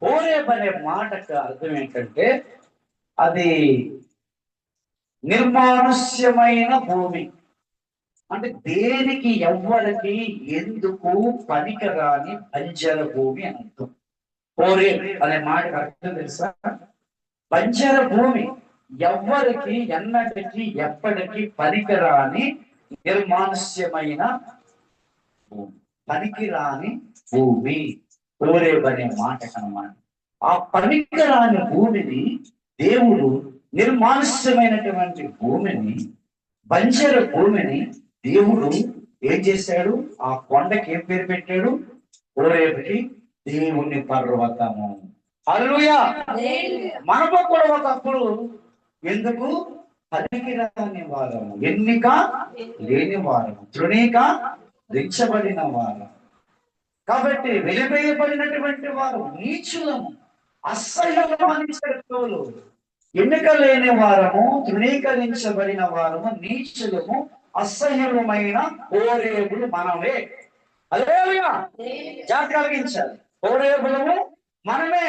హోరేబ్ అనే మాటకు అర్థం ఏంటంటే అది నిర్మానుష్యమైన భూమి. అంటే దేనికి ఎవ్వరికి ఎందుకు పనికిరాని బంజర భూమి అని అర్థం. హోరే అనే మాటకు అర్థం తెలుసా? బంజర భూమి, ఎవ్వరికి ఎన్నటికి ఎప్పటికీ పనికిరాని నిర్మానుష్యమైన భూమి, పనికిరాని భూమి హోరేబ్ అనే మాట కనమాట. ఆ పనికిరాని భూమిని దేవుడు, నిర్మానుష్యమైనటువంటి భూమిని, బంజర భూమిని దేవుడు ఏం చేశాడు? ఆ కొండకి ఏం పేరు పెట్టాడు? హోరేబుకి దేవుని పర్వతము. హల్లెలూయా. మనకు కూడా ఒకప్పుడు ఎందుకు పనికిరాని వారము, ఎన్నిక లేని వారము, తృణీకరించబడిన వారము, కాబట్టి వెలివేయబడినటువంటి వారు, నీచులము, అసహ్యమైన శత్రువులు, ఎన్నిక లేని వారము, తృణీకరించబడిన వారము, నీచులము, అసహ్యమైన హోరేబులు మనమే. హల్లెలూయా. జాగ్రత్త కలిగించాలి. హోరేబులము మనమే.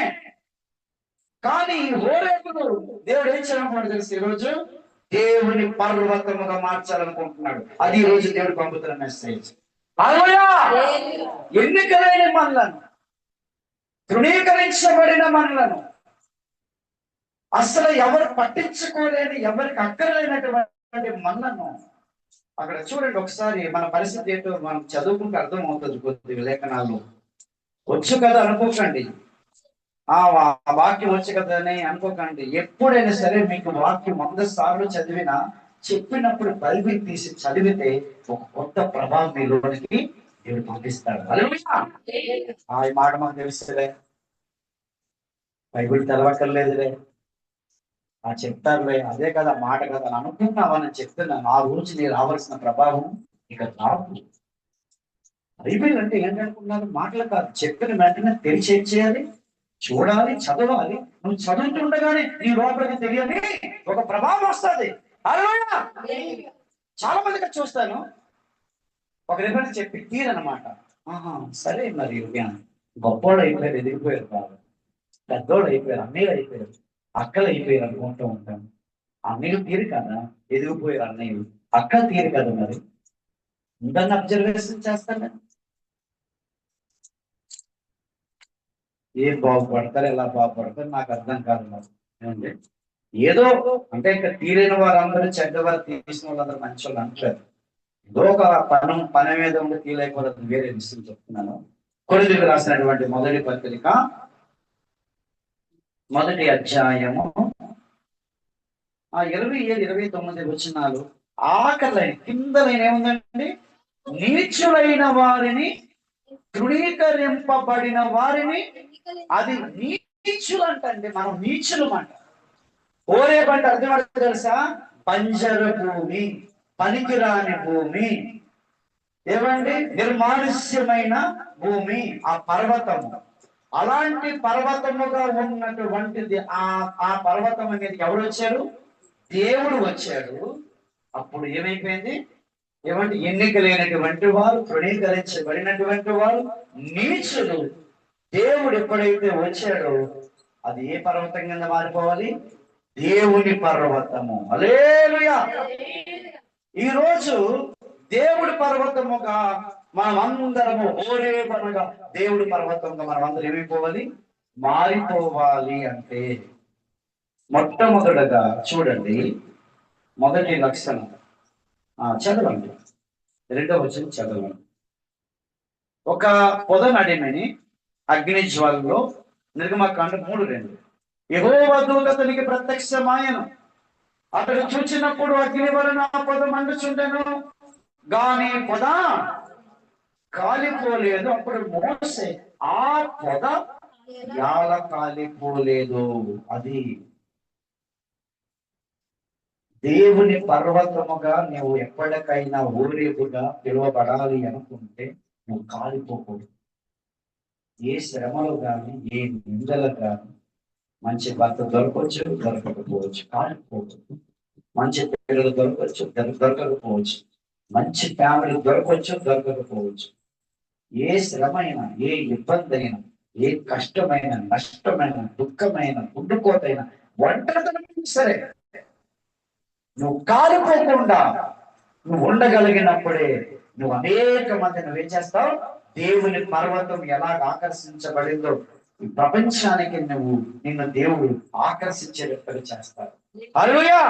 కానీ హోరేబులు దేవుడు ఏం చేయాలనుకున్నాడు తెలుసు? ఈరోజు దేవుని పర్వతముగా మార్చాలనుకుంటున్నాడు. అది ఈ రోజు దేవుడు పంపుతున్న మెసేజ్. హల్లెలూయా. ఎన్నికలైన మనలను, తృణీకరించబడిన మనలను, అసలు ఎవరు పట్టించుకోలేని, ఎవరికి అక్కర్లేనటువంటి మనలను, అక్కడ చూడండి ఒకసారి మన పరిస్థితి ఏంటో మనం చదువుకుంటే అర్థం అవుతుంది. కొద్ది లేఖనాలు వచ్చు కదా అనుకోకండి, ఆ వాక్యం వచ్చు కదా అని అనుకోకండి. ఎప్పుడైనా సరే మీకు వాక్యం 100 సార్లు చదివినా, చెప్పినప్పుడు బైబిల్ తీసి చదివితే ఒక కొత్త ప్రభావం మీలోనికి దేవుడు పంపిస్తాడు. హల్లెలూయా. ఈ మాట మాకు తెలుసులే, బైబిల్ తెలవక్కర్లేదులే, చెప్తారులే, అదే కదా మాట కదా అని అనుకుంటున్నావని చెప్తున్నాను. ఆ రోజు నేను రావాల్సిన ప్రభావం ఇక రాదు. బైబిల్ అంటే ఏంటనుకున్నాను? మాటలు కాదు, చెప్పిన వెంటనే తెలిసి ఏం చేయాలి? చూడాలి, చదవాలి. నువ్వు చదువుతుండగానే నీ లోపలికి తెలియని ఒక ప్రభావం వస్తుంది. హల్లెలూయా. చాలా మందిగా చూస్తాను, ఒక రిఫరెన్స్ చెప్పి తీరనమాట. సరే మరి గొప్పోడు అయిపోయారు, ఎదిగిపోయారు, బాగా పెద్దోడు అయిపోయారు, అన్నయ్యలు అయిపోయారు, అక్కలు అయిపోయారు అనుకుంటూ ఉంటాను. అన్నయ్యలు తీరు కదా, ఎదిగిపోయారు అన్నయ్యలు, అక్కలు తీరు కదా. మరి ఇంతన్న అబ్జర్వేషన్ చేస్తాను. ఏం బాగుపడతారు, ఎలా బాగుపడతారు నాకు అర్థం కాదు. మరి ఏమండి, ఏదో అంటే ఇంకా తీరైన వారందరూ చెడ్డవారు, తీసిన వాళ్ళందరూ మంచి వాళ్ళు అంటారు. ఏదో ఒక పని మీద ఉండి తీయలేకపోతే వేరే విషయం చెప్తున్నాను. కొరింథీయులకు రాసినటువంటి మొదటి పత్రిక 1వ అధ్యాయము 27-29 వచనాలు. ఆఖరి కింద లైన్ ఏముందండి? నీచులైన వారిని, తృణీకరింపబడిన వారిని, అది నీచులు అంటండి. మనం నీచులు అంట. హోరేబ్ అంటే అర్థం ఏంటో తెలుసా? బంజర భూమి, పనికిరాని భూమి, ఏమండి, నిర్మానుష్యమైన భూమి, ఆ పర్వతము. అలాంటి పర్వతముగా ఉన్నటువంటిది ఆ పర్వతం అనేది ఎవరు వచ్చారు? దేవుడు వచ్చాడు. అప్పుడు ఏమైపోయింది? ఏమంటే ఎన్నిక లేనటువంటి వారు, తృణీకరించబడినటువంటి వారు, నీచులు. దేవుడు ఎప్పుడైతే వచ్చాడో అది ఏ పర్వతం కింద మారిపోవాలి? దేవుని పర్వతము. హల్లెలూయా. ఈరోజు దేవుడి పర్వతముగా మనం అందరము, హోరేబ్ అనగా దేవుడి పర్వతంగా మనం అందరం ఏమైపోవాలి? మారిపోవాలి. అంటే మొట్టమొదటగా చూడండి, మొదటి లక్షణం చదవండి, 2వ వచనం చదవండి. ఒక పొద నడిమిని అగ్ని జ్వాలలో, నిర్గమకాండం 3:2. యెహోవా దూత అతనికి ప్రత్యక్షమాయెను. అతడు చూచినప్పుడు అగ్ని వలన ఆ పొద మండుచుండెను, గాని పొద కాలిపోలేదు. అప్పుడు మోసే ఆ పొద ఎలా కాలిపోలేదు? అది దేవుని పర్వతముగా నువ్వు ఎప్పటికైనా హోరేబుగా పిలువబడాలి అనుకుంటే నువ్వు కాలిపోకూడదు. ఏ శ్రమలు కానీ, ఏ నిందలు కానీ, మంచి భర్త దొరకవచ్చు, దొరకకపోవచ్చు, కాలిపోవచ్చు. మంచి పిల్లలు దొరకవచ్చు, దొరకకపోవచ్చు. మంచి ఫ్యామిలీ దొరకవచ్చు, దొరకకపోవచ్చు. ఏ శ్రమైనా, ఏ ఇబ్బంది అయినా, ఏ కష్టమైన, నష్టమైన, దుఃఖమైన, గుండుకోతైనా, ఒంటరితనం సరే, నువ్వు కాలిపోకుండా నువ్వు ఉండగలిగినప్పుడే నువ్వు అనేక మంది నువ్వేం చేస్తావు? దేవుని పర్వతం ఎలాగ ఆకర్షించబడిందో ఈ ప్రపంచానికి నిన్ను దేవుడు ఆకర్షించేటట్టుగా చేస్తాడు. హల్లెలూయా.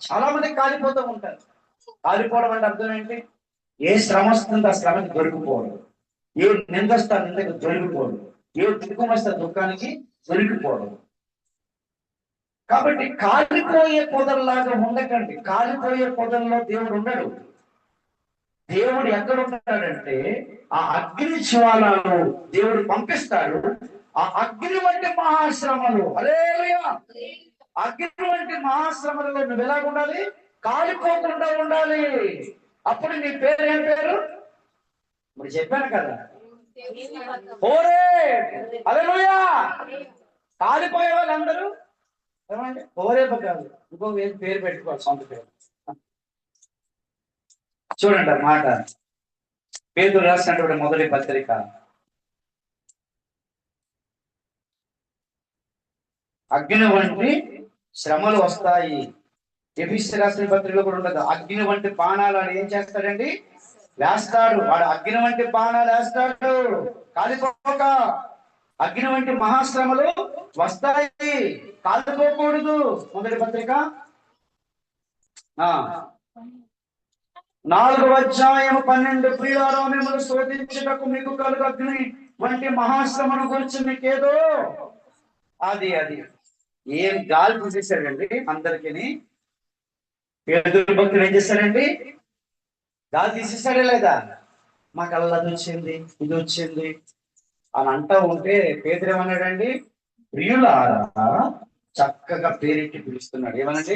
చాలా మంది కాలిపోతూ ఉంటారు. కాలిపోవడం అంటే అర్థం ఏంటి? ఏ శ్రమ వస్తుందో ఆ శ్రమకి దొరికిపోవడం, ఏ నింద వస్తే ఆ నిందకు దొరికిపోవడం, ఏ దుఃఖం వస్తే దుఃఖానికి దొరికిపోవడం. కాబట్టి కాలిపోయే పొదల్లాగా ఉండకండి. కాలిపోయే పొదల్లో దేవుడు ఉండడు. దేవుడు ఎక్కడ ఉంటాడంటే ఆ అగ్ని జ్వాలను దేవుడు పంపిస్తాడు. ఆ అగ్ని వంటి మహాశ్రమలు, హల్లెలూయా, అగ్ని వంటి మహాశ్రమలలో నువ్వు ఎలా ఉండాలి? కాలిపోకుండా ఉండాలి. అప్పుడు నీ పేరు ఏం పేరు? ఇప్పుడు చెప్పాను కదా, ఓరే హల్లెలూయా. కాలిపోయే వాళ్ళందరూ ఏమంటే ఓరేప కాదు, ఇంకో పేరు పెట్టుకోవాలి, సొంత పేరు. చూడండి ఆ మాట పేతురు రాసినటువంటి మొదటి పత్రిక, అగ్ని వంటి శ్రమలు వస్తాయి. ఎఫెసీయులకు రాసిన పత్రికలో కూడా ఉండదు. అగ్ని వంటి బాణాలు వాడు ఏం చేస్తాడండి? వేస్తాడు. వాడు అగ్ని వంటి బాణాలు వేస్తాడు. కాలిపోక అగ్ని వంటి మహాశ్రమలు వస్తాయి, కాలిపోకూడదు. మొదటి పత్రిక 4:12 ప్రియులారా, మిమ్మల్ని శోధించుటకు మీకు కలుగు అగ్ని వంటి మహాశ్రమను గురించి మీకేదో అది ఏం గాలి తీసేశాడండి అందరికీ. పేదల భక్తులు ఏం చేశారండి? గాలి తీసేసాడే లేదా? మాకు అది వచ్చింది, ఇది వచ్చింది అని అంటా ఉంటే పేదరు ఏమన్నాడండి? ప్రియులారా, చక్కగా పేరెట్టి పిలుస్తున్నాడు. ఏమనండి?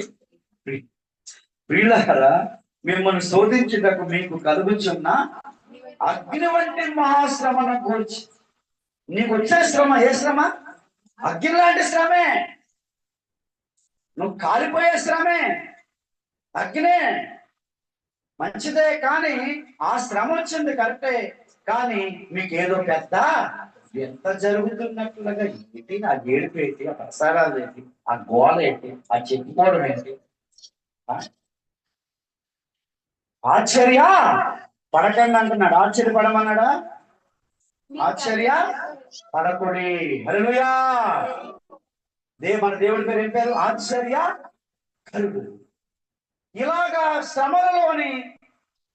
ప్రియులారా, మిమ్మల్ని శోధించుటకు మీకు కలుగుచున్న అగ్ని వంటి మహాశ్రమను గురించి. నీకు వచ్చే శ్రమ ఏ శ్రమ? అగ్ని లాంటి శ్రమే. నువ్వు కాలిపోయే శ్రమే, అగ్నే. మంచిదే, కానీ ఆ శ్రమ వచ్చింది కరెక్టే, కానీ మీకు ఏదో పెద్ద ఎంత జరుగుతున్నట్లుగా ఏంటి? ఆ ఏడుపు ఏంటి? ఆ ప్రసారాలు ఏంటి? ఆ గోళ ఏంటి? ఆ చెప్పుకోవడం ఏంటి? ఆశ్చర్య పడకండి అంటున్నాడు. ఆశ్చర్యపడమన్నాడా? ఆశ్చర్య పడకుడి. హల్లెలూయా. మన దేవుడి పేరు ఏం పేరు? ఆశ్చర్య కలుగు. ఇలాగా శ్రమలలోని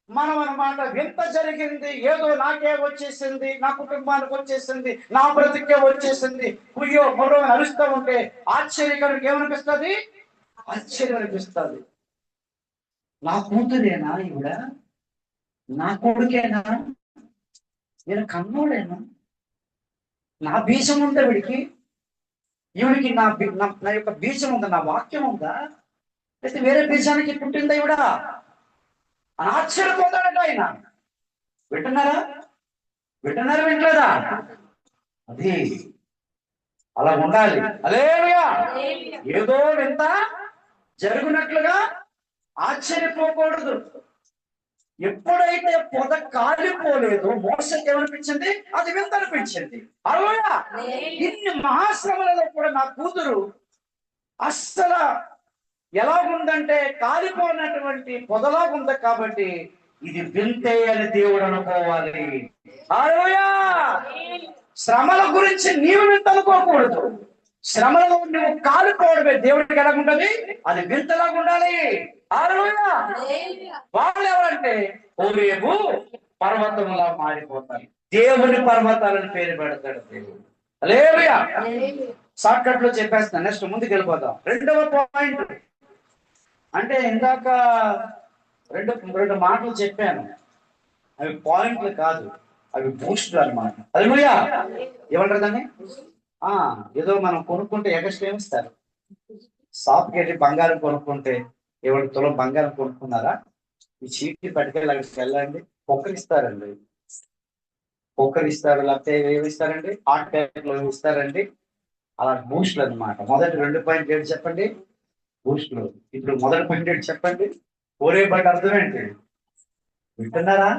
మనం అన్నమాట, వింత జరిగింది, ఏదో నాకే వచ్చేసింది, నా కుటుంబానికి వచ్చేసింది, నా బ్రతికే వచ్చేసింది, కుయ్యో పొడవ అరుస్తూ ఉంటే ఆశ్చర్యకరుడికి ఏమనిపిస్తుంది? ఆశ్చర్యం అనిపిస్తుంది. నా కూతురేనా ఈవిడ? నా కొడుకేనా? నేను కన్నోడేనా? నా బీజం ఉందా వీడికి? ఈవిడికి నా యొక్క బీజం ఉందా? నా వాక్యం ఉందా? అయితే వేరే బీజానికి పుట్టిందా ఈవిడ అని ఆశ్చర్యపోతాడట ఆయన. వింటున్నారా? వింటలేదా? అది అలా ఉండాలి. హల్లెలూయా. ఏదో వింత జరుగునట్లుగా ఆశ్చర్యపోకూడదు. ఎప్పుడైతే పొద కాలిపోలేదు, మోసకి ఏమనిపించింది? అది వింత అనిపించింది. హల్లెలూయా. ఇన్ని మహాశ్రమలలో కూడా నా కూతురు అస్సలు ఎలా ఉందంటే కాలిపోయినటువంటి పొదలా ఉంది. కాబట్టి ఇది వింతే అని దేవుడు అనుకోవాలి. హల్లెలూయా. శ్రమల గురించి నీవు వింత అనుకోకూడదు. శ్రమలో నువ్వు కాలిపోవడమే దేవుడికి ఎలా ఉంటది? అది వింతలాగా ఉండాలి. హల్లెలూయా. వాళ్ళు ఎవరంటే హోరేబు పర్వతంలా మారిపోతారు. దేవుని పర్వతాలని పేరు పెడతాడు దేవుడు. హల్లెలూయా. షార్ట్ కట్ లో చెప్పేస్తాను, నెక్స్ట్ ముందుకు వెళ్ళిపోతాం. రెండవ పాయింట్ అంటే ఇందాక రెండు మాటలు చెప్పాను, అవి పాయింట్లు కాదు, అవి బూస్టులు అన్నమాట. హల్లెలూయా. ఏమంటారు దాన్ని? ఏదో మనం కొనుక్కుంటే ఎగస్ట్రా ఏమిస్తారు? షాప్కి వెళ్ళి బంగారం కొనుక్కుంటే ఎవరి తులం బంగారం కొనుక్కున్నారా? ఈ చీటీ పట్టుకెళ్ళి అక్కడికి వెళ్ళండి, పొక్కరిస్తారండి. పొక్కరిస్తారు, లేకపోతే ఏమిస్తారండి? హాట్ ప్యాక్ లో ఇస్తారండి. అలా బూస్టులు అనమాట. మొదటి 2 పాయింట్లు ఏంటి చెప్పండి? బూస్టులు. ఇప్పుడు మొదటి పాయింట్ ఏంటి చెప్పండి? ఓరే బట్ అర్థం ఏంటి? వింటున్నారా?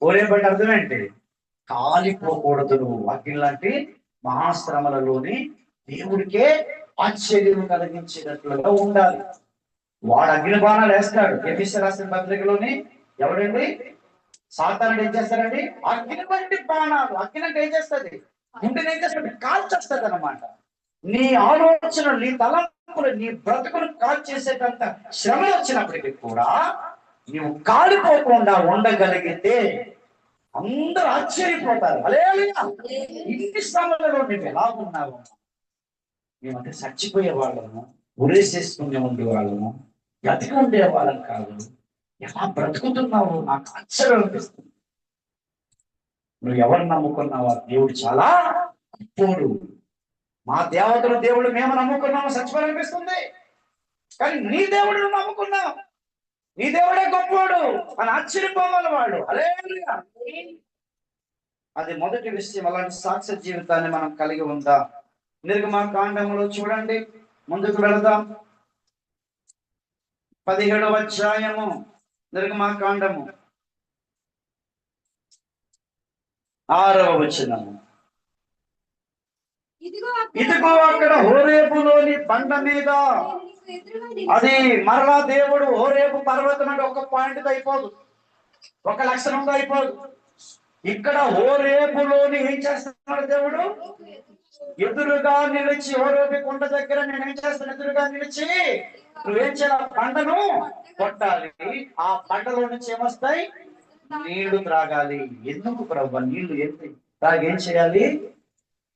ఓరే బట్ అర్థం ఏంటి? కాలిపోకూడదు నువ్వు. అగ్ని లాంటి మహాశ్రమలలోని దేవుడికే ఆశ్చర్యం కలిగించినట్లుగా ఉండాలి. వాడు అగ్ని బాణాలు వేస్తాడు. ఎఫెసీయులకు రాసిన పత్రికలోని ఎవరండి? సాతానుడు ఏం చేస్తారండి? అగ్ని వంటి బాణాలు. అగ్ని అంటే ఏం చేస్తుంది? గుండెని ఏం చేస్తాడు? కాల్చేస్తాడు అనమాట. నీ ఆలోచన, నీ తలంపులు, నీ బ్రతుకును కాల్చేసేటంత శ్రమలు వచ్చినప్పటికీ కూడా నీవు కాలిపోకుండా ఉండగలిగితే అందరూ ఆశ్చర్యపోతారు. హల్లెలూయా! ఇన్ని శ్రమలలో నువ్వు ఎలా ఉన్నావు? మేమంటే చచ్చిపోయే వాళ్ళము, ఉరేసేసుకునే ఉండేవాళ్ళము, బ్రతికి ఉండేవాళ్ళం కాదు. ఎలా బ్రతుకుతున్నావు నాకు ఆశ్చర్యం అనిపిస్తుంది. నువ్వు ఎవరు నమ్ముకున్నావా? దేవుడు చాలా గొప్పోడు. మా దేవతలు దేవుడు మేము నమ్ముకున్నాము చచ్చిపోవాలనిపిస్తుంది. కానీ నీ దేవుడు నువ్వు నమ్ముకున్నావు, నీ దేవుడే గొప్పోడు అని ఆశ్చర్యపోవాలి వాడు. హల్లెలూయా! అది మొదటి విషయం. అలాంటి సాక్ష్య జీవితాన్ని మనం కలిగి ఉందాం. నిర్గమకాండములో చూడండి, ముందుకు వెళదాం. 17వ అధ్యాయము నిర్గమకాండము 6వ వచనము. ఇదిగో అక్కడ హోరేబులోని బండ మీద, అది మరలా దేవుడు హోరేబు పర్వతం అంటే ఒక పాయింట్ అయిపోదు, ఒక లక్షణంతో అయిపోదు. ఇక్కడ హోరేబులోని ఏం చేస్తున్నాడు దేవుడు? ఎదురుగా నిలిచి, హోరేబు కొండ దగ్గర నేనేం చేస్తాను? ఎదురుగా నిలిచి నువ్వేం చేయాలి? బండను కొట్టాలి. ఆ బండలో నుంచి ఏమొస్తాయి? నీళ్లు త్రాగాలి. ఎందుకు ప్రభు? నీళ్లు తాగేం చేయాలి?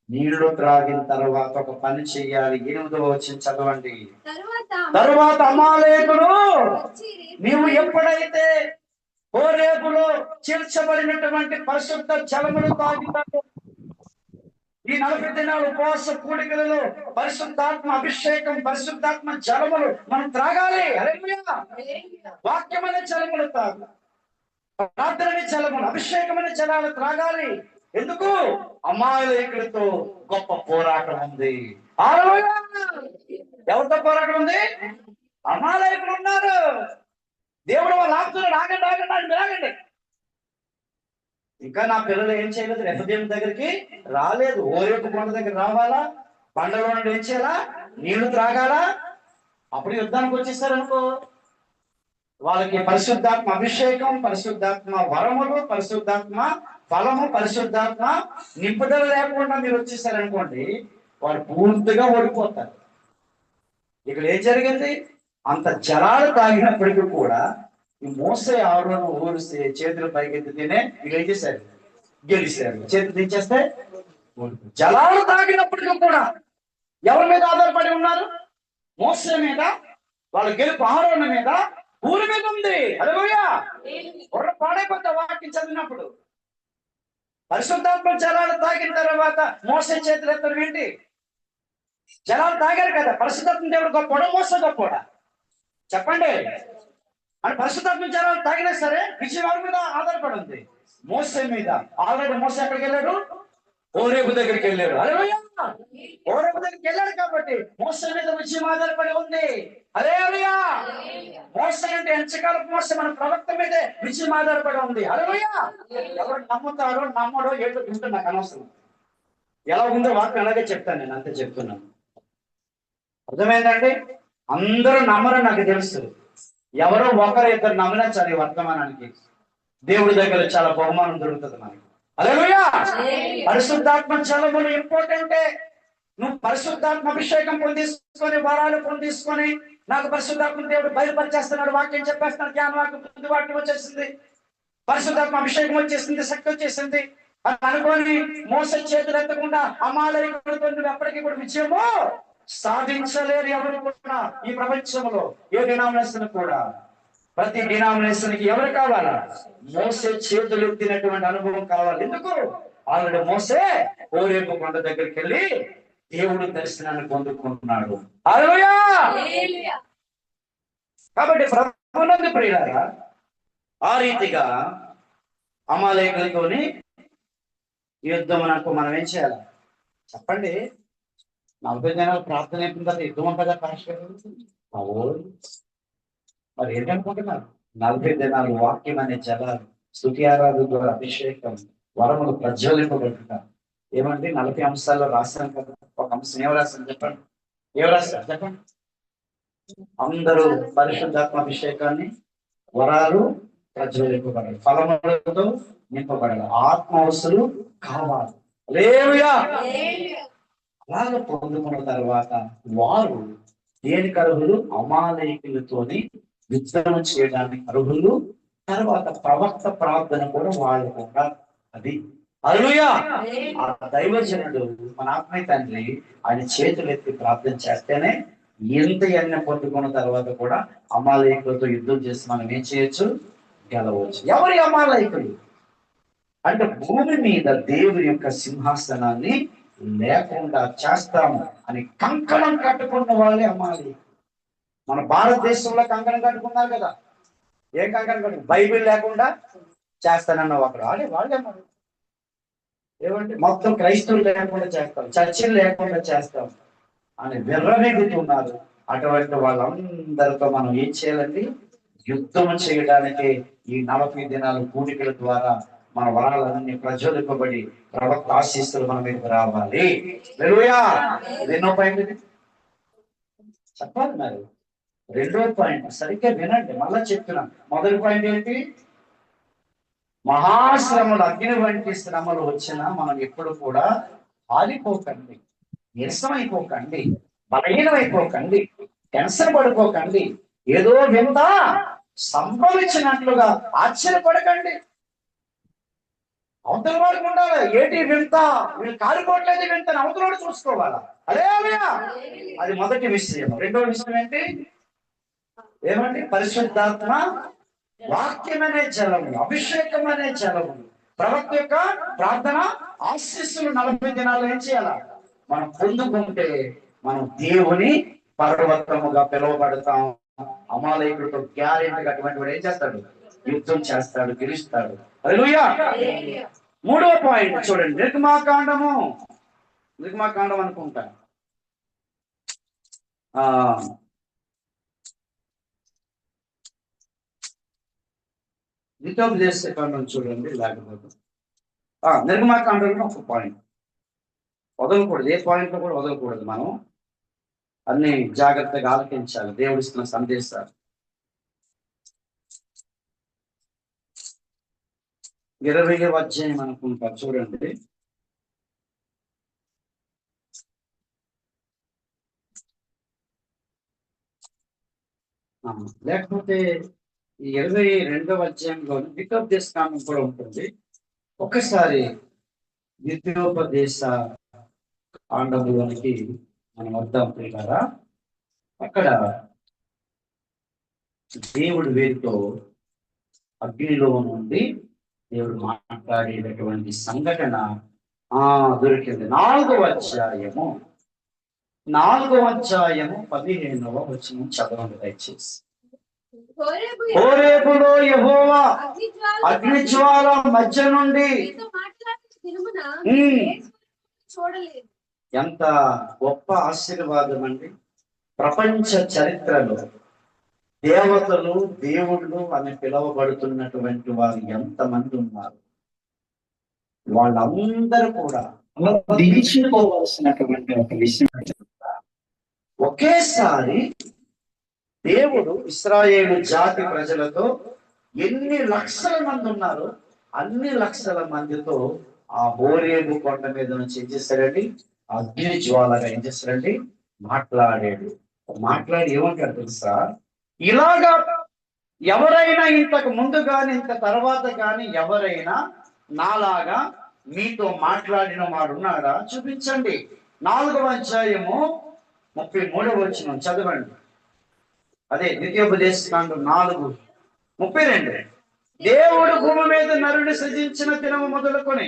నీళ్లు త్రాగిన తర్వాత ఒక పని చెయ్యాలి. 8వ వచనం చదవండి. తరువాత అమాలేకులు నీవు ఎప్పుడైతే హోరేబులో చేర్చబడినటువంటి పరిశుద్ధ జలములు తాగుతారు, ఈ 40 దినాలు ఉపవాస కూడికలలో పరిశుద్ధాత్మ అభిషేకం, పరిశుద్ధాత్మ జలములు మనం త్రాగాలి. హల్లెలూయా! వాక్యమైన జలములు తాగు, ప్రార్థన జలములు, అభిషేకమైన జలాలు త్రాగాలి. ఎందుకు? అమాలేకులతో గొప్ప పోరాటం ఉంది. హల్లెలూయా! ఎవరితో పోరాటం ఉంది? అమాలేకులు ఉన్నారు. దేవుడు వాళ్ళు ఆపుతున్నారు, ఆగండి ఆగండి ఆగండి ఆగండి. ఇంకా నా పిల్లలు ఏం చేయలేదు? రెఫదేం దగ్గరికి రాలేదు. హోరేబు కొండ దగ్గర రావాలా? బండలో నుండి ఏం చేయాలా? నీళ్లు త్రాగాలా? అప్పుడు యుద్ధానికి వచ్చేసారనుకో, వాళ్ళకి పరిశుద్ధాత్మ అభిషేకం, పరిశుద్ధాత్మ వరములు, పరిశుద్ధాత్మ ఫలము, పరిశుద్ధాత్మ నింపుదల లేకుండా మీరు వచ్చేసారనుకోండి, వాళ్ళు పూర్తిగా ఓడిపోతారు. ఇక్కడ ఏం జరిగింది? అంత జలాలు తాగినప్పటికీ కూడా ఈ మోసే ఆరోను ఊరు చేతులు పైకెత్తితేనే వీళ్ళు ఏం చేశారు? గెలిచారు. చేతులు దించేస్తే జలాలు తాగినప్పటికీ కూడా ఎవరి మీద ఆధారపడి ఉన్నారు? మోసే మీద. వాళ్ళ గెలుపు ఆరోను మీద, ఊరి మీద ఉంది. హల్లెలూయా! బుర్ర పాడైపోతే వాక్యం చదివినప్పుడు. పరిశుద్ధాత్మ జలాలు తాగిన తర్వాత మోసే చేతులు ఎత్తడం ఏంటి? జలాలు తాగారు కదా. పరిశుద్ధాత్మ దేవుడు గొప్పడా, మోసే గొప్పడా? చెప్పండి. అని పరిశుద్ధాత్మ జలాలు తాగినా సరే విజయం ఎవరి మీద ఆధారపడి ఉంది? మోసే మీద. ఆల్రెడీ మోసే ఎక్కడికి వెళ్ళాడు? హోరేబు దగ్గరికి వెళ్ళాడు. హల్లెలూయా! హోరేబు దగ్గరికి వెళ్ళాడు కాబట్టి మోసే మీద విజయం ఆధారపడి ఉంది. హల్లెలూయా! మోసే అంటే ఎంచకాలపు మోసే మన ప్రవక్త మీదే విజయం ఆధారపడి ఉంది. హల్లెలూయా! ఎవరు నమ్ముతారో నమ్మడో ఏదో తింటే నాకు అనవసరం. ఎలా ఉందో వాక్యం అలాగే చెప్తాను, నేను అంతే చెప్తున్నాను. అర్థమైందండి? అందరూ నమ్మరని నాకు తెలుసు. ఎవరో ఒకరు ఇద్దరు నమ్మినా చాలు వర్తమానానికి దేవుడి దగ్గర చాలా బహుమానం దొరుకుతుంది మనకి. హల్లెలూయా! పరిశుద్ధాత్మ జలములు ఇంపార్టెంటే. నువ్వు పరిశుద్ధాత్మ అభిషేకం పొందిసుకొని, వరాలు పొందిసుకొని, నాకు పరిశుద్ధాత్మ దేవుడు బయలుపరిచేస్తున్నాడు, వాక్యం చెప్పేస్తున్నాడు, జ్ఞాన వాక్యం, బుద్ధి వాక్యం వచ్చేసింది, పరిశుద్ధాత్మ అభిషేకం వచ్చేసింది, శక్తి వచ్చేసింది అని అనుకొని మోసే చేతులు ఎత్తకుండా అమాలేకులతో నువ్వు ఎప్పటికీ కూడా విజయము సాధించలేరు ఎవరు కూడా ఈ ప్రపంచంలో. ఏ డినామినేషన్ కూడా, ప్రతి డినామినేషన్ కి ఎవరు కావాలా? మోసే చేతులు ఎత్తినటువంటి అనుభవం కావాలి. ఎందుకు? ఆల్రెడీ మోసే హోరేబు కొండ దగ్గరికి వెళ్ళి దేవుడు దర్శనాన్ని పొందుకుంటున్నాడు. హల్లెలూయా! కాబట్టి ప్రభువునందు ప్రియులారా, ఆ రీతిగా అమాలేకులతోని యుద్ధం నాకు మనం ఏం చేయాలి? చెప్పండి. 40 దినాలు ప్రార్థన అయిపోయిన తర్వాత యుద్ధం ఉంటుందా? మరి ఏంటనుకుంటున్నారు? 40 దినాలు వాక్యం అనే జలాలు, స్తుతి ఆరాధన, అభిషేకం, వరములు ప్రజ్వలింపబడుతున్నారు. ఏమంటే 40 అంశాల్లో రాశాను కదా. ఒక అంశం ఏం రాశాను చెప్పండి? ఏం రాశారు చెప్పండి? అందరూ పరిశుద్ధాత్మ అభిషేకాన్ని, వరాలు ప్రజ్వలింపబడాలి, ఫలములతో నింపబడాలి, ఆత్మవస్తులు కావాలి. హల్లెలూయా. అలాగ పొందుకున్న తర్వాత వారు దేనికి అర్హులు? అమాలేకులతోని యుద్ధం చేయడానికి అర్హులు. తర్వాత ప్రవక్త ప్రార్థన కూడా వాళ్ళకు ఉండాలి. అది హల్లెలూయా. ఆ దైవజనుడు మన ఆత్మీయ తండ్రి ఆయన చేతులు ఎత్తి ప్రార్థన చేస్తేనే ఎంత ఎన్న పొందుకున్న తర్వాత కూడా అమాలేకులతో యుద్ధం చేసి మనం ఏం చేయొచ్చు? గెలవచ్చు. ఎవరి అమాలేకులు అంటే భూమి మీద దేవుని యొక్క సింహాసనాన్ని లేకుండా చేస్తాము అని కంకణం కట్టుకున్న వాళ్ళే అమ్మాలి. మన భారతదేశంలో కంకణం కట్టుకున్నారు కదా. ఏ కంకణం కట్టు? బైబిల్ లేకుండా చేస్తానన్న ఒకరు వాళ్ళే అన్నారు. ఏమంటే మొత్తం క్రైస్తవులు లేకుండా చేస్తాం, చర్చిలు లేకుండా చేస్తాం అని విర్రవెగుతున్నారు. అటువంటి వాళ్ళందరితో మనం ఏం చేయాలండి? యుద్ధం చేయడానికి ఈ 40 దినాలు కూడికల ద్వారా మన వరాలన్నీ ప్రజ్వలింపబడి ప్రవక్త ఆశీస్సులు మన మీదకి రావాలి. హల్లెలూయా. ఎన్నో పాయింట్ ఇది చెప్పాలి. మరి రెండో పాయింట్ సరిగ్గా వినండి, మళ్ళా చెప్తున్నాను. మొదటి పాయింట్ ఏంటి? మహాశ్రమలు, అగ్ని వంటి శ్రమలు వచ్చినా మనం ఎప్పుడు కూడా ఆలిపోకండి, నీరసమైపోకండి, బలహీనమైపోకండి, టెన్షన్ పడిపోకండి, ఏదో వింత సంభవించినట్లుగా ఆశ్చర్యపడకండి. అవతల వాడికి ఉండాలి. ఏంటి వింత? వీళ్ళు కాలిపోవట్లేదు వింత, అవతల చూసుకోవాలా. హల్లెలూయా. అది మొదటి విషయం. రెండో విషయం ఏంటి? ఏమండి? పరిశుద్ధాత్మ వాక్యం అనే జలములు, అభిషేకం అనే జలములు, ప్రవక్త యొక్క ప్రార్థన ఆశీస్సులు 40 దినాలు ఏం చేయాలా? మనం పొందుకుంటే మనం దేవుని పర్వతముగా పిలువబడతాం. అమాలేకుడితో గ్యారెంటీగా అటువంటి వాడు ఏం చేస్తాడు? యుద్ధం చేస్తాడు, గెలుస్తాడు. హల్లెలూయా. మూడో పాయింట్ చూడండి, నిర్గమాకాండం అనుకుంటా. ద్వితోపదేశకాండం చూడండి. లేకపోతే నిర్గమాకాండంలో ఒక పాయింట్ వదలకూడదు. ఏ పాయింట్ కూడా వదలకూడదు. మనం అన్ని జాగ్రత్తగా ఆలకించాలి దేవుడు ఇస్తున్న సందేశాలు. 20వ అధ్యాయం అనుకుంటా చూడండి. లేకపోతే ఈ 22వ అధ్యాయంలో ద్వితోపదేశకాండం కూడా ఉంటుంది. ఒక్కసారి ద్వితీయోపదేశ కాండంలోనికి మనం వద్దాం ప్రియులారా. అక్కడ దేవుడు వీరితో అగ్నిలో నుండి దేవుడు మాట్లాడేటటువంటి సంఘటన దొరికింది. 4వ అధ్యాయము 15వ వచనం చదవండి దయచేసి. హోరేబులో యెహోవా అగ్నిజ్వాల మధ్య నుండి ఎంత గొప్ప ఆశీర్వాదం అండి. ప్రపంచ చరిత్రలో దేవతలు, దేవుళ్ళు అని పిలువబడుతున్నటువంటి వారు ఎంతమంది ఉన్నారు? వాళ్ళందరూ కూడా దిగిపోవలసినటువంటి ఒక విషయం. ఒకేసారి దేవుడు ఇశ్రాయేలు జాతి ప్రజలతో ఎన్ని లక్షల మంది ఉన్నారో అన్ని లక్షల మందితో ఆ హోరేబు కొండ మీద నుంచి ఏం చేస్తాడండి? అగ్ని జ్వాలగా ఏం చేస్తాడండి? మాట్లాడాడు. మాట్లాడి ఏమంటాడు తెలుసా? ఇలాగా ఎవరైనా ఇంతకు ముందు కానీ ఇంత తర్వాత కానీ ఎవరైనా నాలాగా మీతో మాట్లాడిన వాడు ఉన్నాడా? చూపించండి. 4వ అధ్యాయము 33వ వచనం చదవండి. అదే ద్వితీయోపదేశకాండం 4:32. దేవుడు భూమి మీద నరుని సృజించిన దినము మొదలుకొని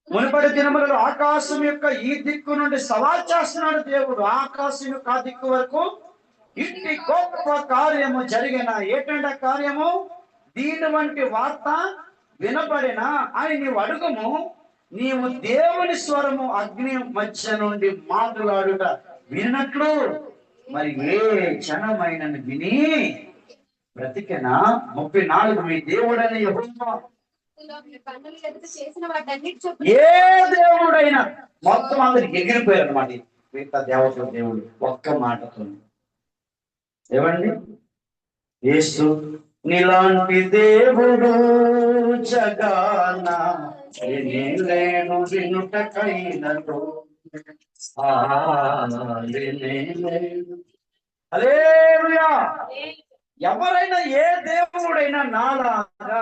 మునుపటి దినములలో ఆకాశం యొక్క ఈ దిక్కు నుండి సవాల్ చేస్తున్నాడు దేవుడు. ఆకాశం యొక్క ఆ దిక్కు వరకు ఇట్టి గొప్ప కార్యము జరిగిన. ఏంటంటే కార్యము? దీని వంటి వార్త వినపడిన అని నీవు అడుగుము. నీవు దేవుని స్వరము అగ్ని మధ్య నుండి మాట్లాడుట విన్నట్లు మరి ఏ క్షణమైన విని బ్రతికెనా? 34 మీ దేవుడని యెహోవా ఏ దేవుడైనా మొత్తం అందరికి ఎగిరిపోయారు అన్నమాట. మిగతా దేవతల దేవుడు ఒక్క మాటతో ఏమండి? యేసు నీలాంటి దేవుడు జగాన నేను వినుటకైనను హల్లెలూయా. ఎవరైనా ఏ దేవుడైనా నాలాగా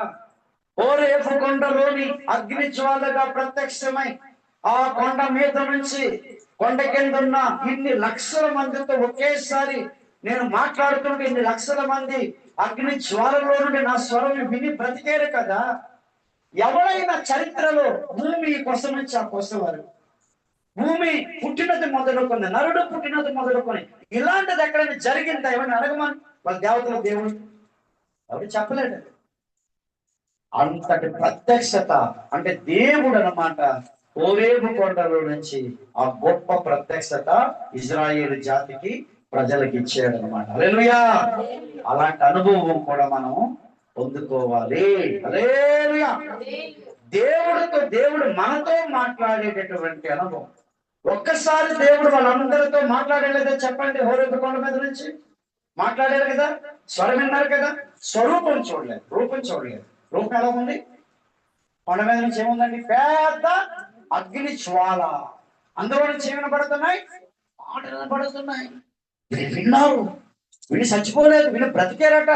హోరేబు కొండలోని అగ్ని జ్వాలగా ప్రత్యక్షమై ఆ కొండ మీద నుంచి కొండ కింద ఉన్న ఇన్ని లక్షల మందితో ఒకేసారి నేను మాట్లాడుతుంటే ఇన్ని లక్షల మంది అగ్ని జ్వాలలో నుండి నా స్వరం విని బ్రతికేరు కదా. ఎవరైనా చరిత్రలో భూమి కోసం నుంచి ఆ కోసం వరకు భూమి పుట్టినది మొదలుకొని నరుడు పుట్టినది మొదలుకొని ఇలాంటిది ఎక్కడైనా జరిగిందా ఎవరిని అడగమని వాళ్ళ దేవతల దేవుడు ఎవరు చెప్పలేడు. అంతటి ప్రత్యక్షత అంటే దేవుడు అన్నమాట. హోరేబు కొండలో నుంచి ఆ గొప్ప ప్రత్యక్షత ఇజ్రాయేలు జాతికి ప్రజలకు ఇచ్చాడు అనమాట. హల్లెలూయా. అలాంటి అనుభవం కూడా మనం పొందుకోవాలి. హల్లెలూయా. దేవుడు మనతో మాట్లాడేటటువంటి అనుభవం. ఒక్కసారి దేవుడు వాళ్ళందరితో మాట్లాడలేదో చెప్పండి. హోరేబు కొండ మీద నుంచి మాట్లాడారు కదా, స్వరం విన్నారు కదా, స్వరూపం చూడలేదు, రూపం చూడలేదు. రూపం ఎలా ఉంది? కొండ మీద నుంచి ఏముందండి? పెద్ద అగ్ని జ్వాల. అందులో నుంచి ఏమైనా పడుతున్నాయి? మాటలు పడుతున్నాయి. వీళ్ళు విన్నారు, వీళ్ళు చచ్చిపోలేదు, వీళ్ళు బ్రతికారట.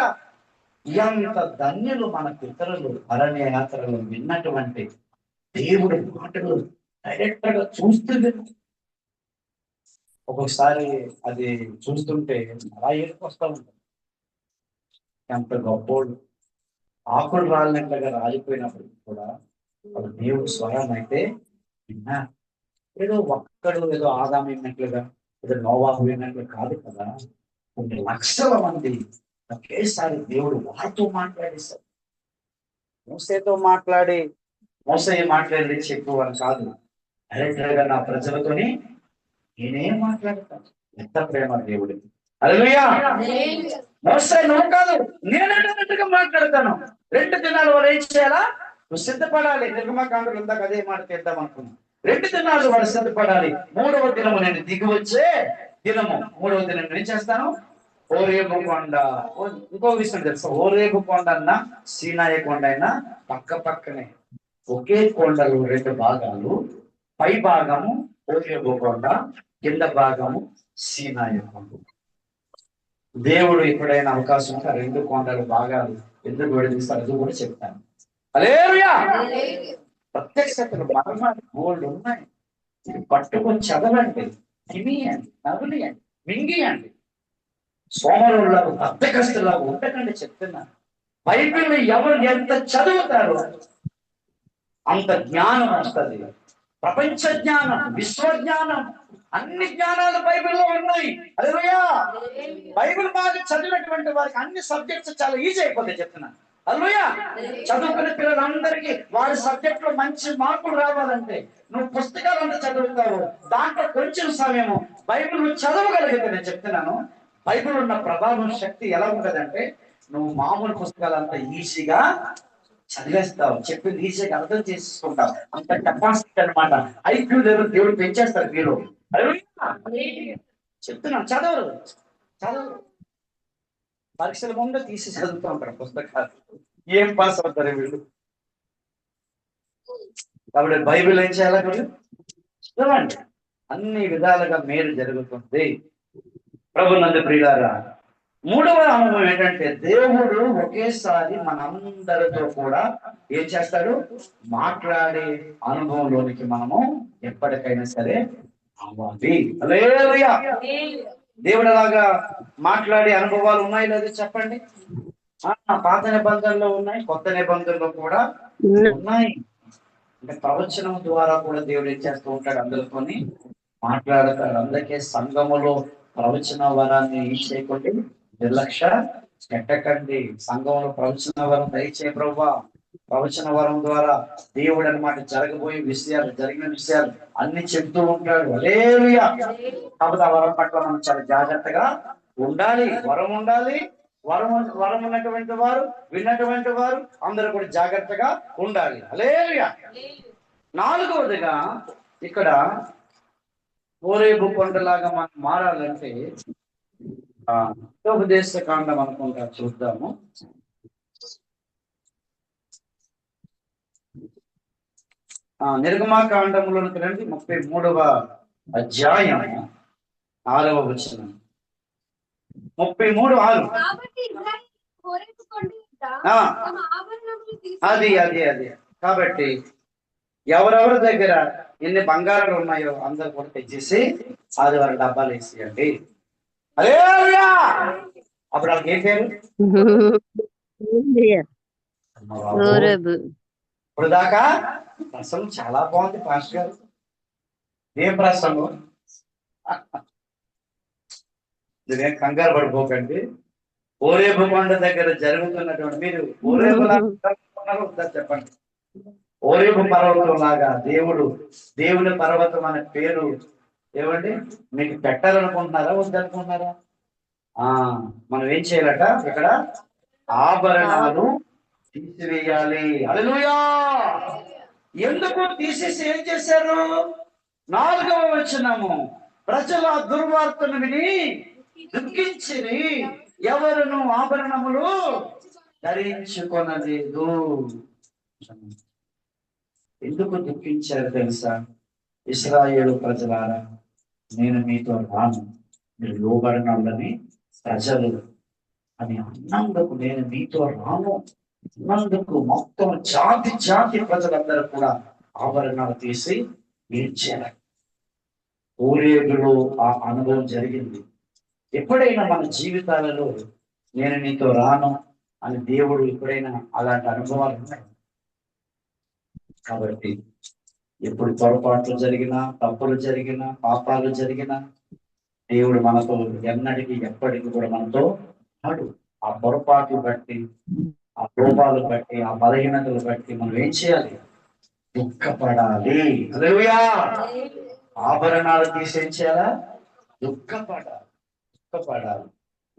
ఎంత ధన్యులు మన పితరులు అరణ్య యాత్రలు విన్నటువంటి దేవుడి మాటలు డైరెక్ట్ గా చూస్తుంది. ఒక్కొక్కసారి అది చూస్తుంటే అలా ఏడుకొస్తా ఉంటుంది. ఎంత గొప్పోళ్ళు. ఆకులు రాలినట్లుగా రాలిపోయినప్పుడు కూడా వాళ్ళు దేవుడు స్వరం అయితే విన్నా. ఏదో ఒక్కడు ఏదో ఆదాం విన్నట్లుగా ఏదో నోవాహు విన్నట్లు కాదు కదా. కొన్ని లక్షల మంది ఒకేసారి దేవుడు వారితో మాట్లాడేశారు. మోసేతో మాట్లాడి మోసే మాట్లాడి చెప్పేవారు కాదు. డైరెక్టర్ గా నా ప్రజలతోని నేనేం మాట్లాడతాను. ఎంత ప్రేమ దేవుడికి. హల్లెలూయా. మోసే నువ్వు కాదు నేనట్టుగా మాట్లాడతాను. 2 దినాలు వాడు ఏం చేయాలా? నువ్వు సిద్ధపడాలి. నిర్గమకాండలో ఇందాక అదే మాట తీద్దాం అనుకున్నాను. 2 దినాలు వాడు సిద్ధపడాలి. 3వ దినము నేను దిగి వచ్చే దినము. 3వ దినం ఏం చేస్తాను? హోరేబు కొండ. ఇంకో విషయం తెలుసా? హోరేబు కొండ అన్న సీనాయి కొండ అయినా పక్క పక్కనే ఒకే కొండలు 2 భాగాలు. పై భాగము హోరేబు కొండ, కింద భాగము సీనాయి కొండ. దేవుడు ఎప్పుడైనా అవకాశం ఉంటే 2 కొండల భాగాలు ఎందుకు విడదీస్తారు అది కూడా చెప్తాను. హల్లెలూయా. ప్రత్యక్షతలు మర్మాలు గోల్డ్ ఉన్నాయి. పట్టుకొని చదవండి, తినియండి, నవ్వునియండి, మింగియండి. సోమరులాగా బద్దకస్తులాగా ఉండకండి చెప్తున్నాను. బైబిల్ ఎవరు ఎంత చదువుతారో అంత జ్ఞానం వస్తుంది. ప్రపంచ జ్ఞానం, విశ్వజ్ఞానం, అన్ని జ్ఞానాలు బైబిల్లో ఉన్నాయి. హల్లెలూయా. బైబిల్ బాగా చదివినటువంటి వారికి అన్ని సబ్జెక్ట్స్ చాలా ఈజీ అయిపోతాయి చెప్తున్నాను. హల్లెలూయా. చదువుకునే పిల్లలందరికీ వారి సబ్జెక్ట్ లో మంచి మార్కులు రావాలంటే నువ్వు పుస్తకాలు అంతా చదువుతావు. దాంట్లో కొంచెం సమయము బైబిల్ నువ్వు చదవగలిగితే నేను చెప్తున్నాను. బైబిల్ ఉన్న ప్రభావం శక్తి ఎలా ఉంటదంటే నువ్వు మామూలు పుస్తకాలంతా ఈజీగా చదివేస్తావు. చెప్పింది ఈజీగా అర్థం చేసుకుంటావు. అంత కెపాసిటీ అనమాట. ఐక్యూ లెవెల్ దేవుడు పెంచేస్తారు మీరు. చెప్తున్నాను. చదవరు. పరీక్షల ముందు తీసి చదువుతూ ఉంటారు పుస్తకాలు. ఏం పాస్ అవుతారు వీళ్ళు? కాబట్టి బైబిల్ ఏం చేయాలి? మీరు చదవండి. అన్ని విధాలుగా మేలు జరుగుతుంది. ప్రభునందు ప్రియులారా, 3వ అనుభవం ఏంటంటే దేవుడు ఒకేసారి మనందరితో కూడా ఏం చేస్తాడు? మాట్లాడే అనుభవంలోనికి మనము ఎప్పటికైనా సరే అవ్వాలి. హల్లెలూయా. దేవుడు అలాగా మాట్లాడే అనుభవాలు ఉన్నాయి లేదో చెప్పండి. పాత నిబంధనలో ఉన్నాయి, కొత్త నిబంధనలో కూడా ఉన్నాయి. అంటే ప్రవచనం ద్వారా కూడా దేవుడు ఏం చేస్తూ ఉంటాడు? అందరితోని మాట్లాడతాడు. అందుకే సంఘములో ప్రవచన వరాన్ని ఏం చేయకండి, నిర్లక్ష్య పెట్టకండి. సంఘంలో ప్రవచన వరం దయచే ప్రభువా. ప్రవచన వరం ద్వారా దేవుడు అన్నమాట జరిగిన విషయాలు అన్ని చెప్తూ ఉంటాడు. హల్లెలూయా. కాబట్టి ఆ వరం పట్ల మనం చాలా జాగ్రత్తగా ఉండాలి. వరం ఉండాలి. వరం ఉన్నటువంటి వారు, విన్నటువంటి వారు అందరూ కూడా జాగ్రత్తగా ఉండాలి. హల్లెలూయా. 4వదిగా ఇక్కడ హోరేబు కొండలాగా మనం మారాలంటే ఉపదేశ కాండం అనుకుంటా చూద్దాము. నిర్గమాకాండంలోనికి రండి 33వ అధ్యాయం 6వ వచనం. 33:6. అది అది అది కాబట్టి ఎవరెవరి దగ్గర ఎన్ని బంగారాలు ఉన్నాయో అందరు కూడా తెచ్చేసి ఆదివారం డబ్బాలు వేసేయండి. హల్లెలూయా. అప్పుడు వాళ్ళకి ఏం పేరు? ఇప్పుడు దాకా ప్రసంగం చాలా బాగుంది పాస్టర్ గారు. ఏం ప్రసంగం? మీరేం కంగారు పడిపోకండి. ఓరేబు కొండ దగ్గర జరుగుతున్నటువంటి మీరు ఓరేబు చెప్పండి. ఓరేబు పర్వతం లాగా దేవుని పర్వతం అనే పేరు ఏమండి మీకు పెట్టాలనుకుంటున్నారా వద్దనుకుంటున్నారా? మనం ఏం చేయాలట ఇక్కడ? ఆభరణాలు తీసివేయాలి. హల్లెలూయా. ఎందుకు తీసేసి ఏం చేశారు? 4వ వచనము, ప్రజల దుర్వార్తను విని దుఃఖించిరి, ఎవరును ఆభరణములు ధరించుకొనలేదు. ఎందుకు దుఃఖించారు తెలుసా? ఇశ్రాయేలు ప్రజలారా, నేను మీతో రాను, మీరు లోబడినని ప్రజలు అని అన్నందుకు నేను మీతో రాను అన్నందుకు మొత్తం జాతి ప్రజలందరూ కూడా ఆభరణాలు తీసి ఏడ్చారు. ఓరేబులో ఆ అనుభవం జరిగింది. ఎప్పుడైనా మన జీవితాలలో నేను నీతో రాను అని దేవుడు ఎప్పుడైనా అలాంటి అనుభవాలు ఉన్నాయి. కాబట్టి ఎప్పుడు పొరపాట్లు జరిగినా, తప్పులు జరిగినా, పాపాలు జరిగినా దేవుడు మనతో ఎన్నటికీ ఎప్పటికీ కూడా మనతో ఉన్నాడు. ఆ పొరపాట్లు బట్టి, ఆ లోపాలు బట్టి, ఆ బలహీనతలు బట్టి మనం ఏం చేయాలి? దుఃఖపడాలి. హల్లెలూయా. ఆభరణాలు తీసేం చేయాలా? దుఃఖపడాలి.